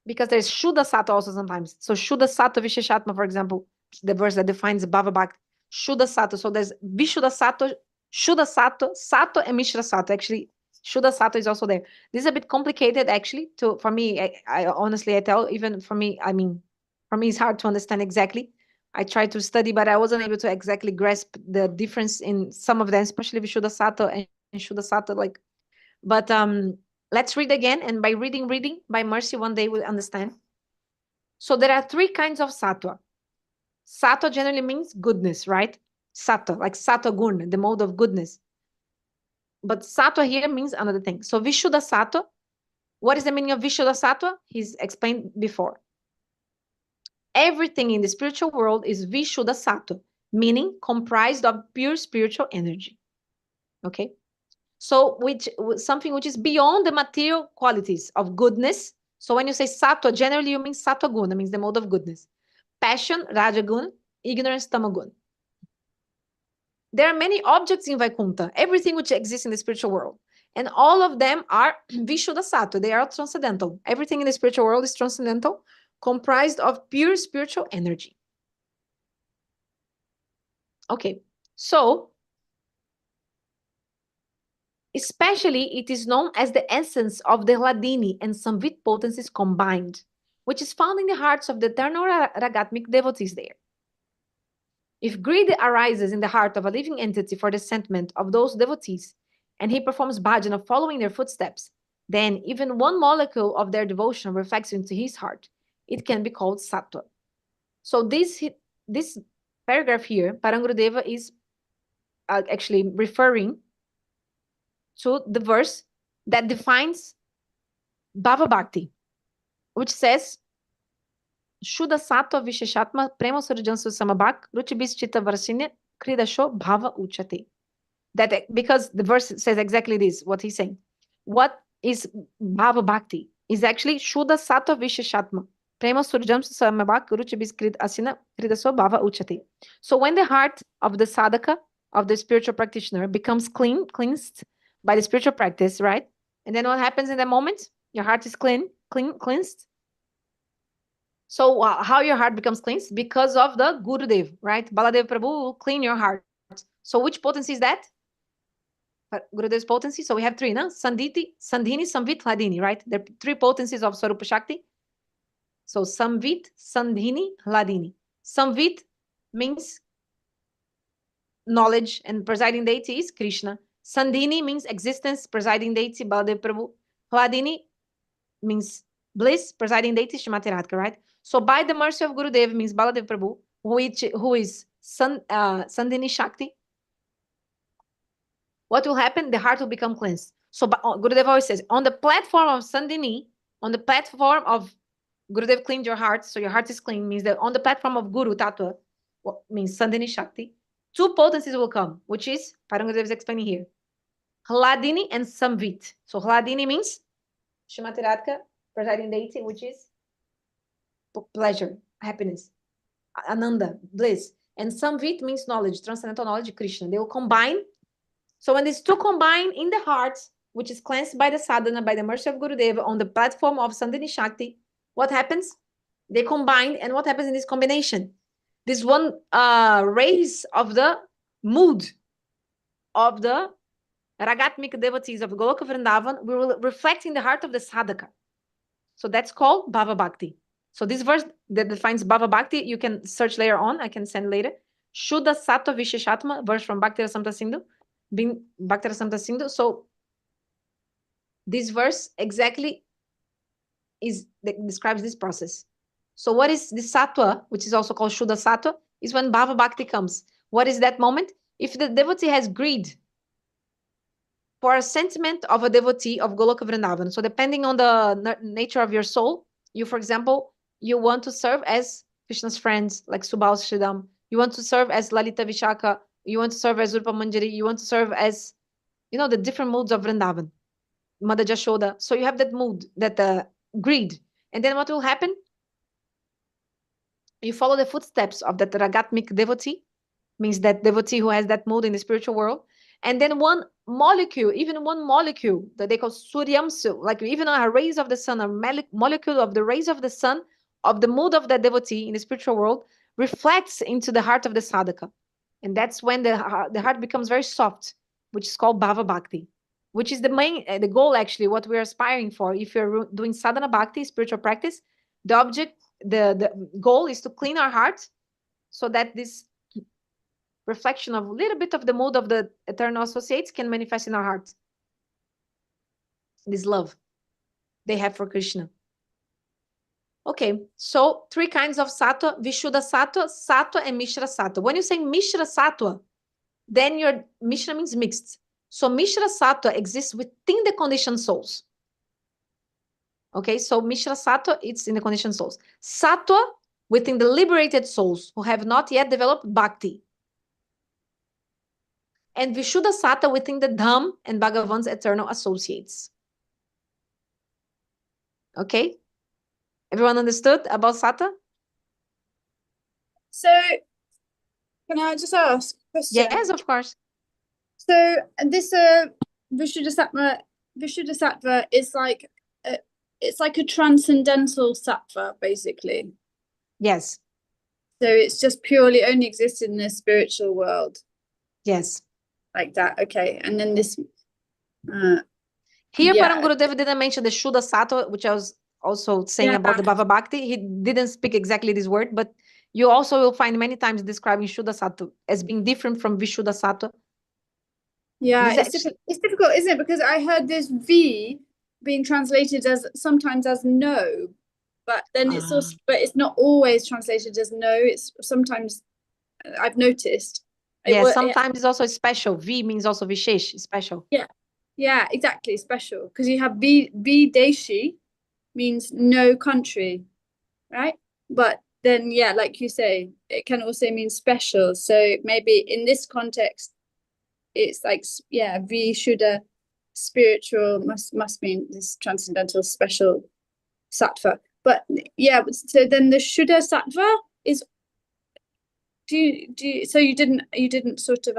because there's Shuddha sattva also sometimes. So Shuddha sattva Visheshatma, for example, the verse that defines Bhava Bhakti. Shuddha sattva. So there's Vishuddha sattva, Shuddha sattva, sattva and Mishra sattva. Actually, Shuddha sattva is also there. This is a bit complicated actually for me. I honestly, I tell, even for me, I mean, for me it's hard to understand exactly. I tried to study, but I wasn't able to exactly grasp the difference in some of them, especially Vishuddha sattva and Shuddha sattva. Like, but let's read again, and by reading, by mercy, one day we'll understand. So there are three kinds of sattva. Sattva generally means goodness, right? Sattva, like sattva gun, the mode of goodness. But sattva here means another thing. So Vishuddha sattva, what is the meaning of Vishuddha sattva? He's explained before. Everything in the spiritual world is Vishuddha sattva, meaning comprised of pure spiritual energy. Okay? So something which is beyond the material qualities of goodness. So when you say sattva, generally you mean sattva guna, means the mode of goodness. Passion, raja guna, ignorance, tama guna. There are many objects in Vaikuntha, everything which exists in the spiritual world. And all of them are Vishuddha sattva. They are transcendental. Everything in the spiritual world is transcendental, comprised of pure spiritual energy. Okay, so especially it is known as the essence of the Hladini and Samvit potencies combined, which is found in the hearts of the eternal ragatmic devotees there. If greed arises in the heart of a living entity for the sentiment of those devotees, and he performs bhajana following their footsteps, then even one molecule of their devotion reflects into his heart. It can be called sattva. So this paragraph here, Param Gurudeva is actually referring to the verse that defines Bhava Bhakti, which says, Shuddha sattva visheshatma prema surjansu samabhak ruchibis chitta varasinya kridasho bhava uchate. That because the verse says exactly this, what he's saying. What is Bhava Bhakti? Is actually Shuddha sattva visheshatma prema surjansu samabhak ruchibis asina kridaso bhava uchate. So when the heart of the sadhaka, of the spiritual practitioner, becomes cleansed by the spiritual practice, right? And then what happens in that moment? Your heart is cleansed. So how your heart becomes cleansed? Because of the Gurudev, right? Baladev Prabhu will clean your heart. So which potency is that? Gurudev's potency. So we have three, no? Sandhini, Samvit, Hladini, right? There are three potencies of Swarupa Shakti. So Samvit, Sandhini, Hladini. Samvit means knowledge, and presiding deity is Krishna. Sandhini means existence, presiding deity Baladev Prabhu. Hladini means bliss, presiding deity Srimati Radhika, right? So by the mercy of Gurudev means Baladev Prabhu, who is Sandhini Shakti. What will happen? The heart will become cleansed. So Gurudev always says, on the platform of Sandhini, on the platform of Gurudev cleaned your heart, so your heart is clean, means that on the platform of Guru Tattva, what means Sandhini Shakti, two potencies will come, which is, Param Gurudeva is explaining here, Hladini and Samvit. So Hladini means Srimati Radhika, presiding deity, which is pleasure, happiness, Ananda, bliss. And Samvit means knowledge, transcendental knowledge, Krishna. They will combine. So when these two combine in the heart, which is cleansed by the sadhana, by the mercy of Gurudeva, on the platform of Sandhini Shakti, what happens? They combine, and what happens in this combination? This one rays of the mood of the ragatmika devotees of Goloka Vṛndāvana will reflect in the heart of the sadhaka. So that's called Bhava Bhakti. So this verse that defines Bhava Bhakti, you can search later on. I can send later. Shuddha Sattva Visheshatma, verse from Bhakti Rasamrita Sindhu. So this verse exactly describes this process. So what is the sattva, which is also called Shuddha Sattva, is when Bhava Bhakti comes. What is that moment? If the devotee has greed for a sentiment of a devotee of Goloka Vṛndāvana, so depending on the nature of your soul, you, for example, you want to serve as Krishna's friends, like Subal Sridham. You want to serve as Lalita Vishaka. You want to serve as Rupa Manjari. You want to serve as, the different moods of Vrindavan, Mother Jashoda. So you have that mood, that greed. And then what will happen? You follow the footsteps of that ragatmic devotee, means that devotee who has that mood in the spiritual world. And then one molecule that they call Suryamsu, like even a rays of the sun, a molecule of the rays of the sun, of the mood of the devotee in the spiritual world, reflects into the heart of the sadhaka. And that's when the heart becomes very soft, which is called Bhava Bhakti, which is the goal, actually, what we're aspiring for. If you're doing sadhana bhakti, spiritual practice, the goal is to clean our heart so that this reflection of a little bit of the mood of the eternal associates can manifest in our hearts. This love they have for Krishna. Okay, so 3 kinds of sattva: Vishuddha sattva, sattva, and mishra sattva. When you say mishra sattva, then your mishra means mixed. So mishra sattva exists within the conditioned souls. Okay, so mishra sattva, it's in the conditioned souls. Sattva within the liberated souls who have not yet developed bhakti. And Vishuddha sattva within the Dham and Bhagavan's eternal associates. Okay? Everyone understood about sattva? So, can I just ask a question? Yes, of course. So, this Vishuddha sattva is like it's like a transcendental sattva, basically. Yes. So it's just purely only existed in the spiritual world. Yes. Like that. Okay. And then this here, Param Gurudeva didn't mention the Shuddha sattva, which I was also saying about the Bhava Bhakti. He didn't speak exactly this word, but you also will find many times describing Shuddha sattva as being different from Vishuddha sattva. Yeah, it's difficult, isn't it? Because I heard this V being translated as sometimes as no, but then it's also, but it's not always translated as no. It's sometimes, I've noticed. Yeah, sometimes it's also special. V means also Vishesh, special. Yeah, exactly, special. Because you have Videshi means no country, right? But then, yeah, like you say, it can also mean special. So maybe in this context, it's like, yeah, Vishuddha spiritual must mean this transcendental special sattva. But yeah, so then the Shuddha sattva is, so you didn't sort of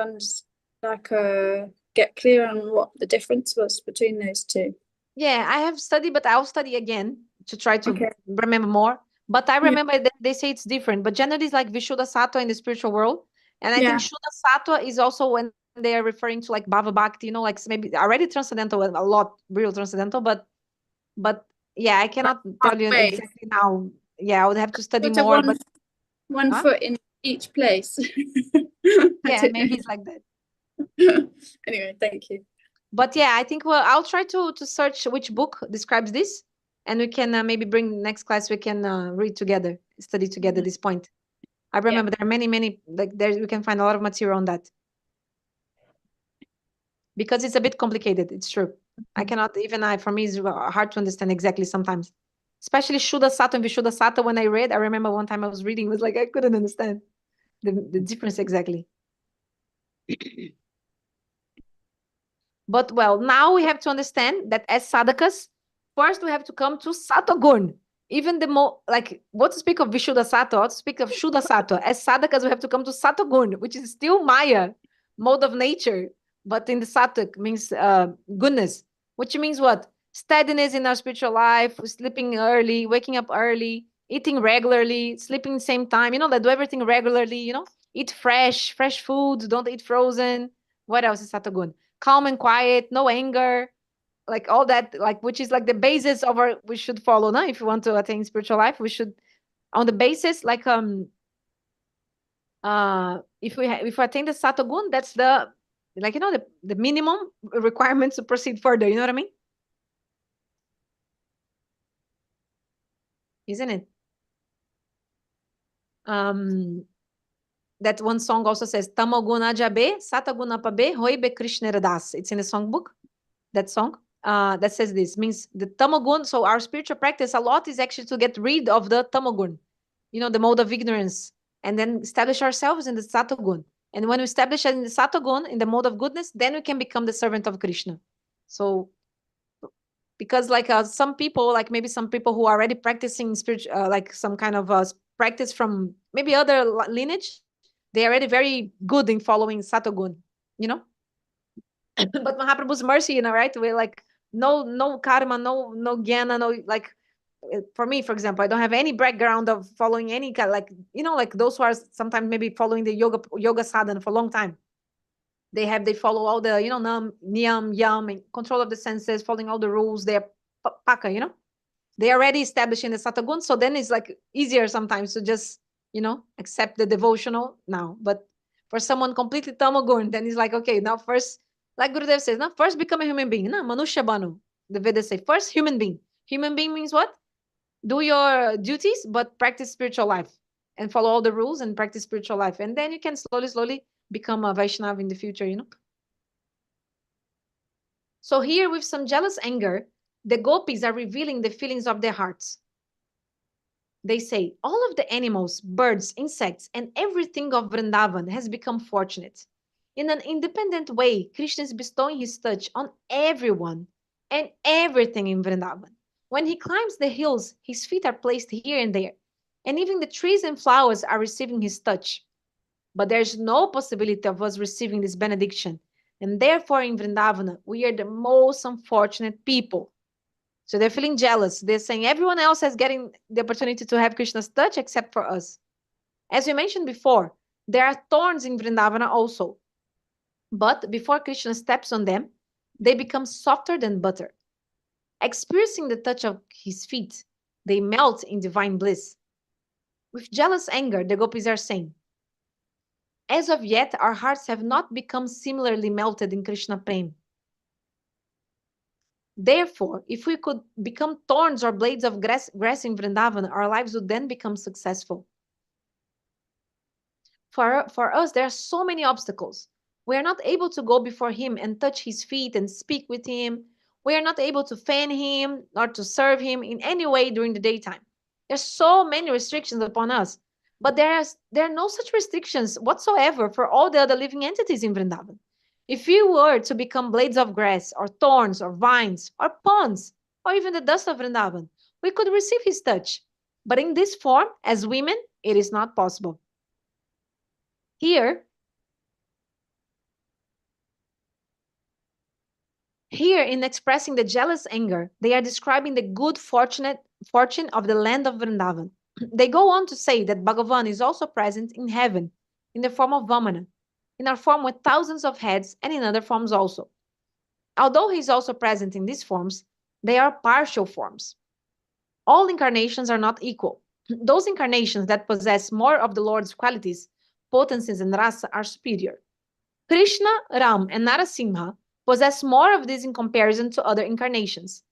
get clear on what the difference was between those two? Yeah, I have studied, but I'll study again to try to remember more. But I remember that they say it's different, but generally it's like Vishuddha sattva in the spiritual world. And I think Shuddha sattva is also when they are referring to like Bhava Bhakti, like maybe already transcendental, a lot real transcendental, but yeah, I cannot tell you exactly now. Yeah, I would have to study more. But one foot in each place. Yeah, maybe it's like that. Anyway, thank you. But yeah, I think I'll try to search which book describes this, and we can maybe bring next class. We can read together, study together this point. I remember there are many like there we can find a lot of material on that because it's a bit complicated. It's true. I cannot for me it's hard to understand exactly sometimes, especially Shuddha sattva and Vishuddha sattva. When I read, I remember one time I was reading, it was like I couldn't understand the difference exactly. But well, now we have to understand that as sadhakas, first we have to come to sattva gun. Even the more, like, what to speak of Vishuddha sattva, what to speak of Shuddha sattva. As sadhakas, we have to come to sattva gun, which is still Maya, mode of nature, but in the sattva means goodness. which means what? Steadiness in our spiritual life, sleeping early, waking up early, eating regularly, sleeping the same time, like do everything regularly, eat fresh food, don't eat frozen. What else is Satagun? Calm and quiet, no anger, like all that, like, which is like the basis of our, we should follow now. If you want to attain spiritual life, we should, on the basis, like, if we attain the Satagun, that's the, like, the minimum requirements to proceed further, you know what I mean? Isn't it? That one song also says, Tamoguna jabe, Sataguna pabe, hoibe Krishna das. It's in the songbook, that song. That says this, means the tamagun. So our spiritual practice a lot is actually to get rid of the tamagun, the mode of ignorance, and then establish ourselves in the satagun. And when we establish in the satagun, in the mode of goodness, then we can become the servant of Krishna. So, because like some people, like maybe some people who are already practicing spiritual, like some kind of practice from maybe other lineage, they are already very good in following satagun, but Mahaprabhu's mercy, right? We're like, no karma, no jnana, no, like, for me, for example, I don't have any background of following any kind, like, like those who are sometimes maybe following the yoga sadhana for a long time. They follow all the, nam, niyam, yam, and control of the senses, following all the rules. They're paka, they already established in the satagun. So then it's like easier sometimes to just, accept the devotional now. But for someone completely tamagun, then it's like, okay, now first, like Gurudev says, now first become a human being. Na manusha banu. The Vedas say first human being. Human being means what? Do your duties, but practice spiritual life and follow all the rules and practice spiritual life. And then you can slowly become a Vaishnava in the future, So here with some jealous anger, the gopis are revealing the feelings of their hearts. They say, all of the animals, birds, insects, and everything of Vṛndāvana has become fortunate. In an independent way, Krishna is bestowing his touch on everyone and everything in Vṛndāvana. When he climbs the hills, his feet are placed here and there, and even the trees and flowers are receiving his touch. But there's no possibility of us receiving this benediction, and therefore in Vṛndāvana, we are the most unfortunate people. So they're feeling jealous. They're saying everyone else is getting the opportunity to have Krishna's touch except for us. As we mentioned before, there are thorns in Vṛndāvana also. But before Krishna steps on them, they become softer than butter. Experiencing the touch of his feet, they melt in divine bliss. With jealous anger, the gopis are saying, as of yet, our hearts have not become similarly melted in Krishna Prem. Therefore, if we could become thorns or blades of grass in Vṛndāvana, our lives would then become successful. For us, there are so many obstacles. We are not able to go before him and touch his feet and speak with him. We are not able to fan him or to serve him in any way during the daytime. There's so many restrictions upon us. But there are no such restrictions whatsoever for all the other living entities in Vṛndāvana. If we were to become blades of grass or thorns or vines or ponds or even the dust of Vṛndāvana, we could receive his touch. But in this form, as women, it is not possible. Here in expressing the jealous anger, they are describing the good fortune of the land of Vṛndāvana. They go on to say that Bhagavan is also present in heaven in the form of Vamana, in our form with thousands of heads, and in other forms also. Although he is also present in these forms, they are partial forms. All incarnations are not equal. Those incarnations that possess more of the Lord's qualities, potencies, and rasa are superior. Krishna, Ram, and Narasimha possess more of these in comparison to other incarnations,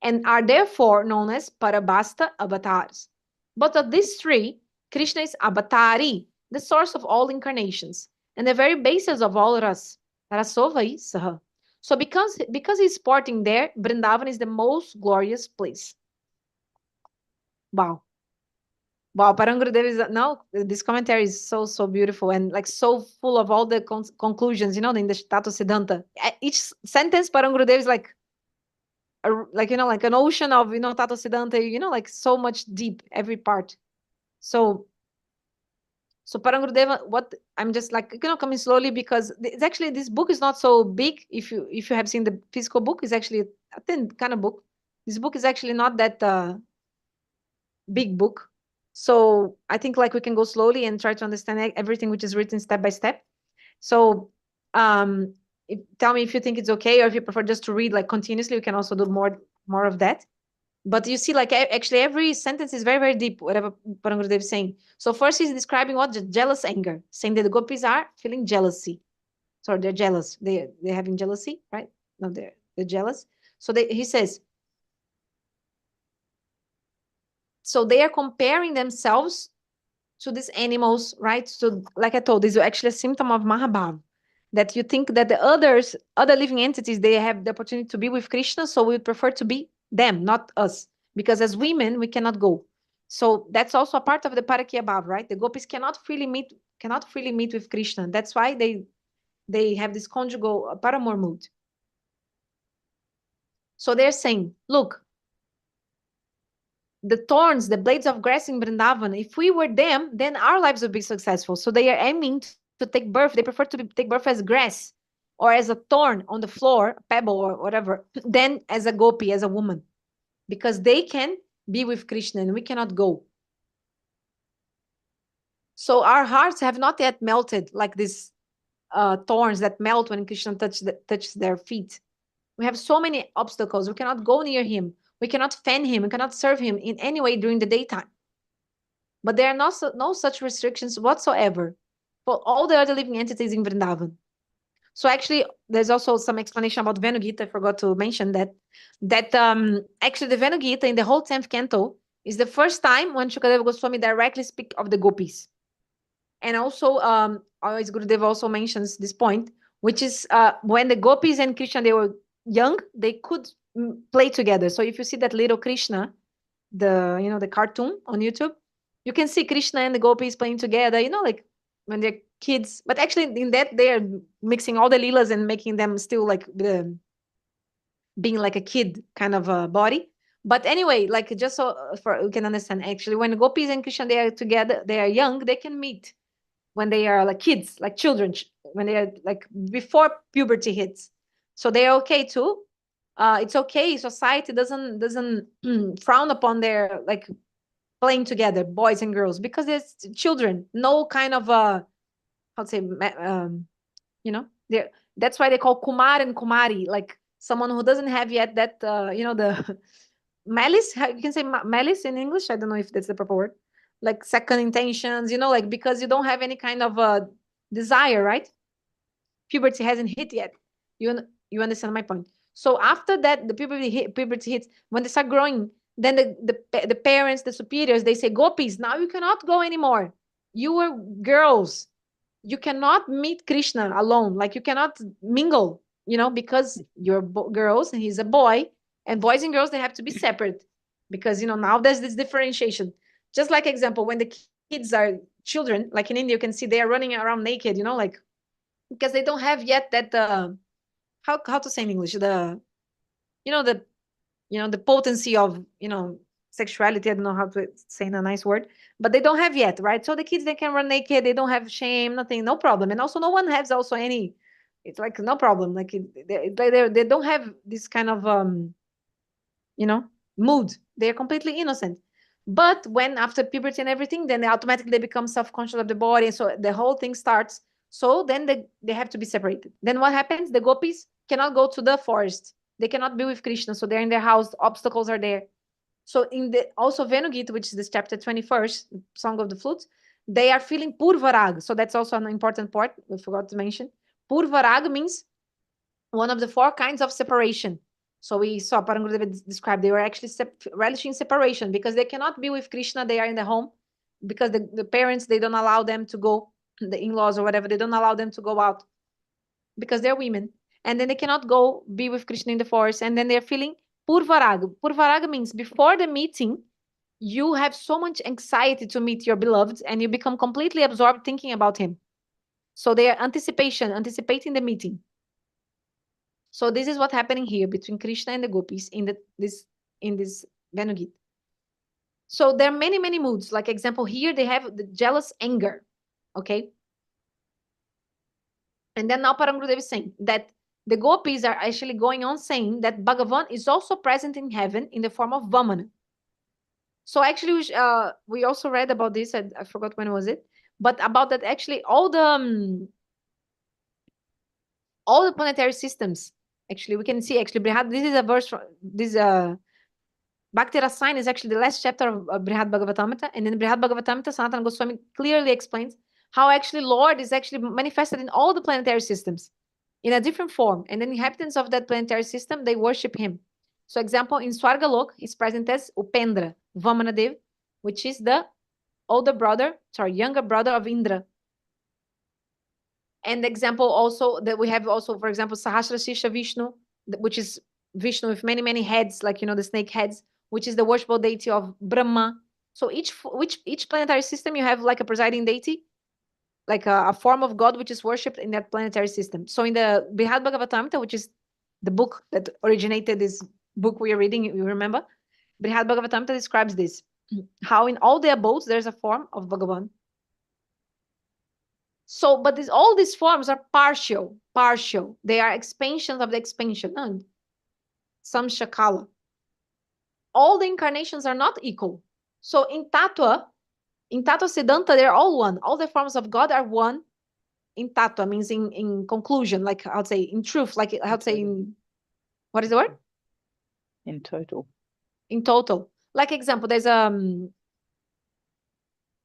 and are therefore known as Parabhasta avatars. But of these three, Krishna is Avatari, the source of all incarnations, and the very basis of all ras. Rasovai Saha. So because he's sporting there, Vṛndāvana is the most glorious place. Wow. Wow, Param Gurudeva is, now this commentary is so beautiful and like so full of all the conclusions, in the Tattva Siddhanta. Each sentence, Param Gurudeva is like an ocean of, Tattva Siddhanta, like so much deep, every part. So So Param Gurudeva, what I'm just like, coming slowly, because it's actually, this book is not so big. If you have seen the physical book, it's actually a thin kind of book. This book is actually not that big book. So I think like we can go slowly and try to understand everything which is written step by step. So tell me if you think it's okay, or if you prefer just to read like continuously. We can also do more of that. But you see, like, actually every sentence is very, very deep, whatever Param Gurudeva is saying. So first he's describing what? Jealous anger, saying that the gopis are feeling jealousy. Sorry, they're jealous. They're having jealousy, right? No, they're jealous. So he says, so they are comparing themselves to these animals, right? So like I told, this is actually a symptom of Mahabhav, that you think that the other living entities, they have the opportunity to be with Krishna, so we would prefer to be them, not us, because as women we cannot go. So that's also a part of the Parakya Bhav, right? The gopis cannot freely meet with Krishna. That's why they have this conjugal paramour mood. So they're saying, look, the thorns, the blades of grass in Vṛndāvana, if we were them, then our lives would be successful. So they are aiming to take birth. They prefer to take birth as grass or as a thorn on the floor, a pebble or whatever, than as a gopi, as a woman, because they can be with Krishna and we cannot go. So our hearts have not yet melted like these thorns that melt when Krishna touches their feet. We have so many obstacles. We cannot go near him. We cannot fan him. We cannot serve him in any way during the daytime. But there are no such restrictions whatsoever for all the other living entities in Vṛndāvana. So actually, there's also some explanation about Venu-gita. I forgot to mention that actually the Venu-gita in the whole 10th canto is the first time when Shukadeva Goswami directly speak of the gopis. And also, always Gurudeva also mentions this point, which is when the gopis and Krishna, they were young, they could play together. So if you see that little Krishna, the cartoon on YouTube, you can see Krishna and the gopis playing together, like when they're kids. But actually in that, they are mixing all the leelas and making them still like being like a kid kind of a body. But anyway, like just so for you can understand, actually when gopis and Krishna, they are together, they are young, they can meet when they are like kids, like children, when they are like before puberty hits. So they are okay too. It's okay. Society doesn't frown upon their like playing together, boys and girls, because there's children. No kind of how to say, that's why they call Kumar and Kumari, like someone who doesn't have yet that the malice. You can say malice in English. I don't know if that's the proper word. Like second intentions, like because you don't have any kind of desire, right? Puberty hasn't hit yet. You understand my point? So after that, the puberty hits, when they start growing, then the parents, the superiors, they say, gopis, now you cannot go anymore. You were girls. You cannot meet Krishna alone. Like you cannot mingle, because you're girls and he's a boy, and boys and girls, they have to be separate, because now there's this differentiation. Just like example, when the kids are children, like in India, you can see they are running around naked, like because they don't have yet that how to say in English, the potency of sexuality. I don't know how to say in a nice word, but they don't have yet, right? So the kids, they can run naked, they don't have shame, nothing, no problem. And also no one has also any, it's like no problem, like they don't have this kind of mood. They are completely innocent. But when after puberty and everything, then they automatically become self-conscious of the body, and so the whole thing starts. So then they have to be separated. Then what happens? The gopis cannot go to the forest. They cannot be with Krishna, so they're in their house. The obstacles are there. So in the also Venu-gita, which is this chapter 21st, Song of the Flutes, they are feeling purvarag. So that's also an important part we forgot to mention. Purvarag means one of the 4 kinds of separation. So we saw Param Gurudeva described they were actually relishing separation because they cannot be with Krishna. They are in the home because the parents, they don't allow them to go, the in-laws or whatever, they don't allow them to go out because they're women. And then they cannot go be with Krishna in the forest. And then they're feeling purvarag. Purvarag means before the meeting, you have so much anxiety to meet your beloved and you become completely absorbed thinking about him. So they are anticipating the meeting. So this is what's happening here between Krishna and the gopis in this Venu-gita. So there are many, many moods. Like example, here they have the jealous anger. Okay. And then now Param Gurudeva is saying that the gopis are actually going on saying that Bhagavan is also present in heaven in the form of Vamana. So actually, we also read about this. I forgot when was it, but about that actually all the planetary systems. Actually, we can see actually this is a verse from this Bhakti Rasayan is actually the last chapter of Srimad-Bhagavatam, and in Srimad-Bhagavatam, Sanatana Goswami clearly explains how actually Lord is actually manifested in all the planetary systems in a different form, and the inhabitants of that planetary system, they worship him. So example, in Swargalok, he's present as Upendra, Vamanadev, which is the younger brother of Indra. And the example also that we have also, for example, Sahasra Sisha Vishnu, which is Vishnu with many, many heads, like, the snake heads, which is the worshipful deity of Brahma. So each planetary system, you have like a presiding deity, like a form of God, which is worshipped in that planetary system. So in the Srimad-Bhagavatam, which is the book that originated this book we are reading, you remember? Srimad-Bhagavatam describes this, how in all the abodes, there's a form of Bhagavan. So, but all these forms are partial. They are expansions of the expansion. Some shakala. All the incarnations are not equal. So in Tattva Siddhanta, they're all one. All the forms of God are one in Tattva, means in conclusion, like I would say in truth, like I would say in, what is the word? In total. In total. Like example, there's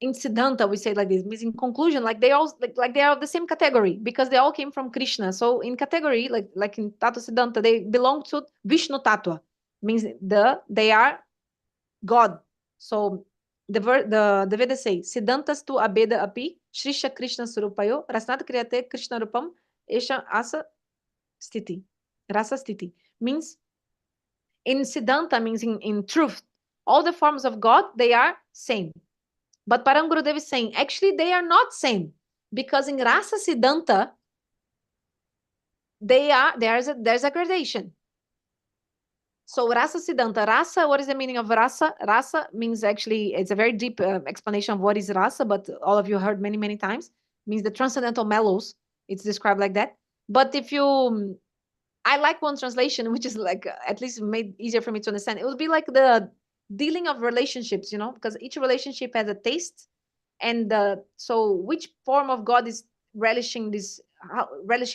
in Siddhanta, we say like this, means in conclusion, like they all like they are of the same category because they all came from Krishna. So in category, like in Tattva Siddhanta, they belong to Vishnu Tattva, means they are God. So the Vedas say, Siddhantas tu abeda api, Shrisha Krishna Surupayo, Rasnat Kriyate Krishna Rupam, Esha Asa Stiti. Rasa Stiti. Means in Siddhanta, means in truth, all the forms of God, they are same. But Param Gurudeva is saying, actually, they are not same. Because in Rasa Siddhanta, there's a gradation. So Rasa Siddhanta. Rasa, what is the meaning of Rasa? Rasa means actually, it's a very deep explanation of what is Rasa, but all of you heard many, many times. It means the transcendental mellows. It's described like that. But I like one translation, which is like, at least made easier for me to understand. It would be like the dealing of relationships, because each relationship has a taste. And so which form of God is relishing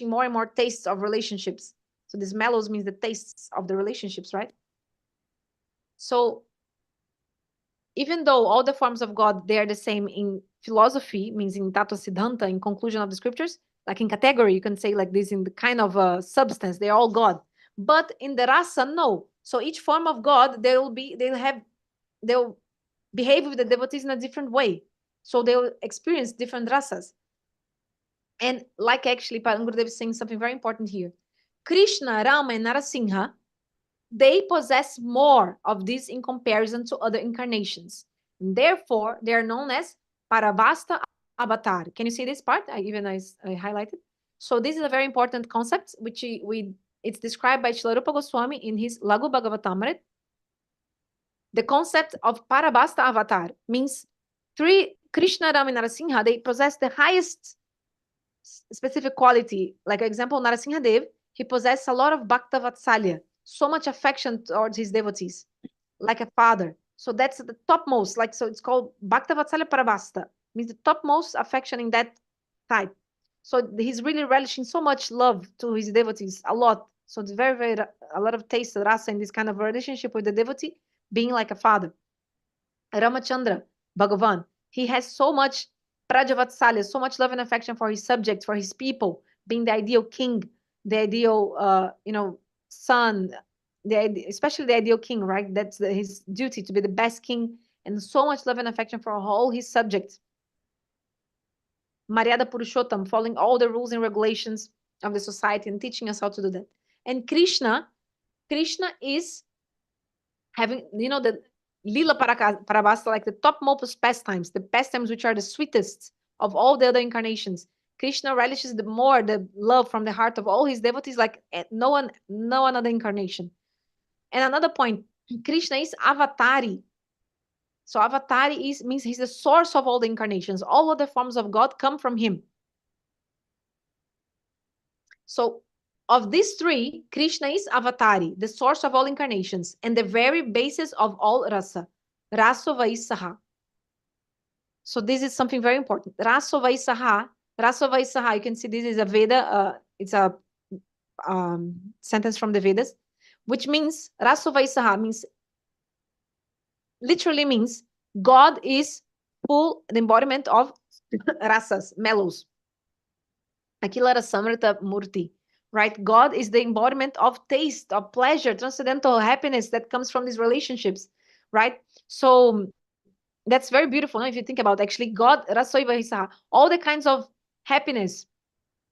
more and more tastes of relationships? So this mellows means the tastes of the relationships, right? So even though all the forms of God, they are the same in philosophy, means in Tattva Siddhanta, in conclusion of the scriptures, like in category, you can say like this, in the kind of substance, they're all God. But in the rasa, no. So each form of God, they'll behave with the devotees in a different way. So they'll experience different rasas. And like actually, Param Gurudeva is saying something very important here. Krishna, Rama, and Narasimha, they possess more of this in comparison to other incarnations. And therefore, they are known as Paravasta Avatar. Can you see this part? I highlighted. So this is a very important concept, which it's described by Srila Rupa Goswami in his Lagu Bhagavatamrit. The concept of Paravasta Avatar means Krishna, Rama, and Narasimha, they possess the highest specific quality. Like example, Narasimha Dev, he possessed a lot of Bhakta Vatsalya, so much affection towards his devotees, like a father. So that's the topmost, so it's called Bhakta Vatsalya Paravasta, means the topmost affection in that type. So he's really relishing so much love to his devotees, a lot. So it's very, very, a lot of taste, rasa in this kind of relationship with the devotee, being like a father. Ramachandra, Bhagavan, he has so much Prajavatsalya, so much love and affection for his subjects, for his people, being the ideal king, the ideal, son, especially the ideal king, right? That's his duty, to be the best king, and so much love and affection for all his subjects. Maryada Purushottam, following all the rules and regulations of the society and teaching us how to do that. And Krishna is having, the Lila Parabhasta, like the topmost pastimes, the pastimes which are the sweetest of all the other incarnations. Krishna relishes the love from the heart of all his devotees, like no other incarnation. And another point, Krishna is avatari. So avatari means he's the source of all the incarnations. All other forms of God come from him. So of these three, Krishna is avatari, the source of all incarnations, and the very basis of all rasa. Raso vaisaha. So this is something very important. Raso vaisaha. Raso vaisaha. You can see this is a Veda. It's a sentence from the Vedas, which means raso vaisaha means literally means God is full, the embodiment of rasas, mellows. Akila Rasamrita Murti, right? God is the embodiment of taste, of pleasure, transcendental happiness that comes from these relationships, right? So that's very beautiful. No? If you think about actually God, Rasoi Vahisaha, all the kinds of happiness,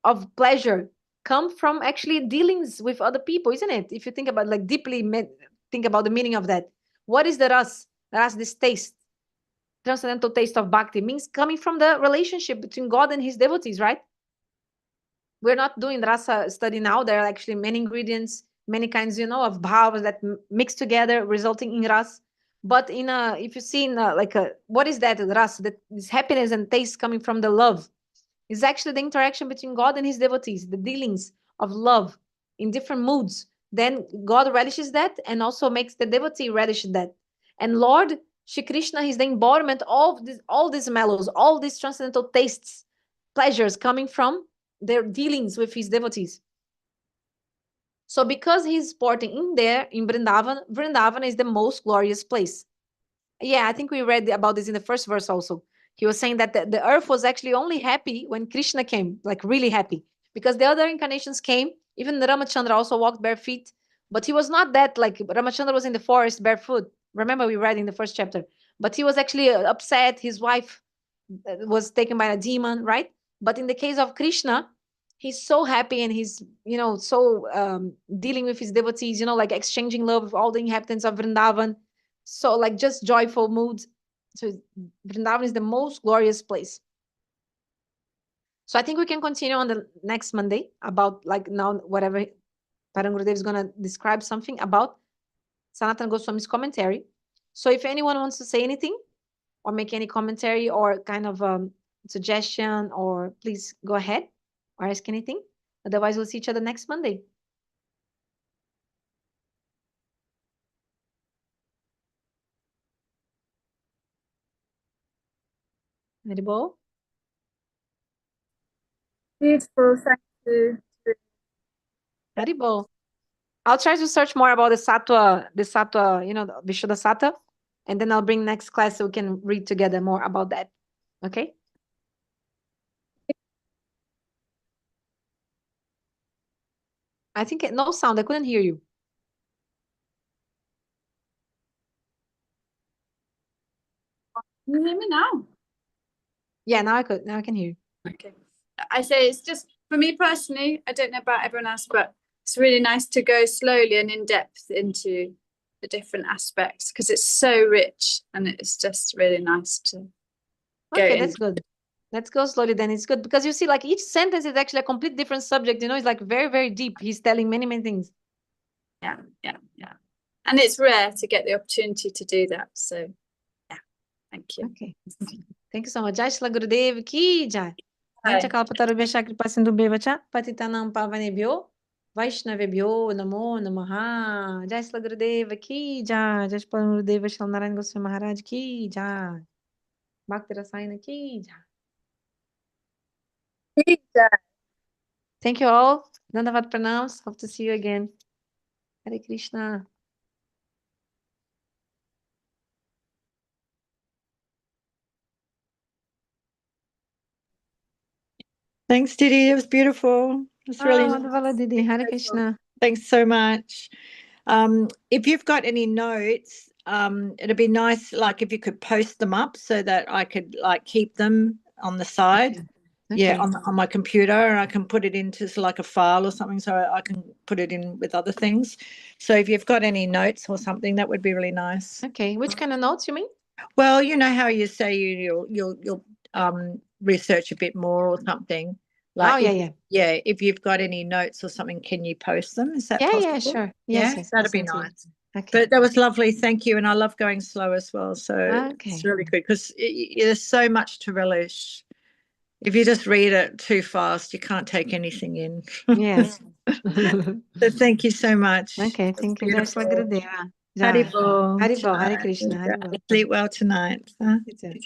of pleasure come from actually dealings with other people, isn't it? If you think about like deeply, think about the meaning of that. What is the ras? Ras, this taste, transcendental taste of bhakti, means coming from the relationship between God and his devotees, right? We're not doing rasa study now. There are actually many ingredients, many kinds, of bhavas that mix together, resulting in ras. But if you see what is that ras? That is happiness and taste coming from the love. It's actually the interaction between God and his devotees, the dealings of love in different moods. Then God relishes that and also makes the devotee relish that. And Lord Shri Krishna is the embodiment of all these mellows, all these transcendental tastes, pleasures coming from their dealings with his devotees. So because he's sporting in there, in Vṛndāvana, Vṛndāvana is the most glorious place. Yeah, I think we read about this in the first verse also. He was saying that the earth was actually only happy when Krishna came, like really happy. Because the other incarnations came, even Ramachandra also walked bare feet, but he was not that, like Ramachandra was in the forest barefoot. Remember we read in the first chapter. But he was actually upset, his wife was taken by a demon, right? But in the case of Krishna, he's so happy and he's, so dealing with his devotees, like exchanging love with all the inhabitants of Vṛndāvana. So like just joyful moods. So Vṛndāvana is the most glorious place. So I think we can continue on the next Monday about like now whatever Param Gurudeva is going to describe something about Sanatana Goswami's commentary. So if anyone wants to say anything or make any commentary or kind of suggestion, or please go ahead or ask anything. Otherwise, we'll see each other next Monday. Haribol? Beautiful, thank you. Haribol. I'll try to search more about the sattva, the Vishuddha Sattva, and then I'll bring next class so we can read together more about that. Okay? I think no sound. I couldn't hear you. Can you hear me now? Yeah, now I could. Now I can hear you. Okay. I say it's just, for me personally, I don't know about everyone else, but it's really nice to go slowly and in depth into the different aspects because it's so rich and it's just really nice to go Okay, in. that's good. Let's go slowly then. It's good because you see, like each sentence is actually a complete different subject. It's like very, very deep. He's telling many, many things. Yeah. And it's rare to get the opportunity to do that. So, yeah, thank you. Okay. Thank you so much. Jai Srila Gurudeva ki jai. Vanchakalpatarubhya kripasindubhya patitanam pavanebhyo Vaishnavebhyo namo namaha. Jai Srila Gurudeva ki jai. Jai Param Gurudeva Srila Narayana Goswami Maharaja ki jai. Bhakti Rasayan ki jai. Thank you all. Dandavad pranams. Hope to see you again. Hare Krishna. Thanks, Didi. It was beautiful. It's really nice. Didi. Hare Krishna. Thanks so much. If you've got any notes, it'd be nice, like if you could post them up so that I could like keep them on the side. Okay. Yeah, on my computer, and I can put it into like a file or something, so I can put it in with other things. So if you've got any notes or something, that would be really nice. Okay, which kind of notes you mean? Well, you know how you say you'll research a bit more or something. Like if you've got any notes or something, can you post them? Is that possible? Yeah, sure. Yes, yes, that'd be nice. Okay. But that was lovely. Thank you. And I love going slow as well. So Okay. it's really good because there's so much to relish. If you just read it too fast, you can't take anything in. Yes. So thank you so much. Okay, That's thank you. That's beautiful. Gurudeva. Haribol. Haribol, Hare Krishna, Haribol. Sleep well tonight. Huh? It's okay.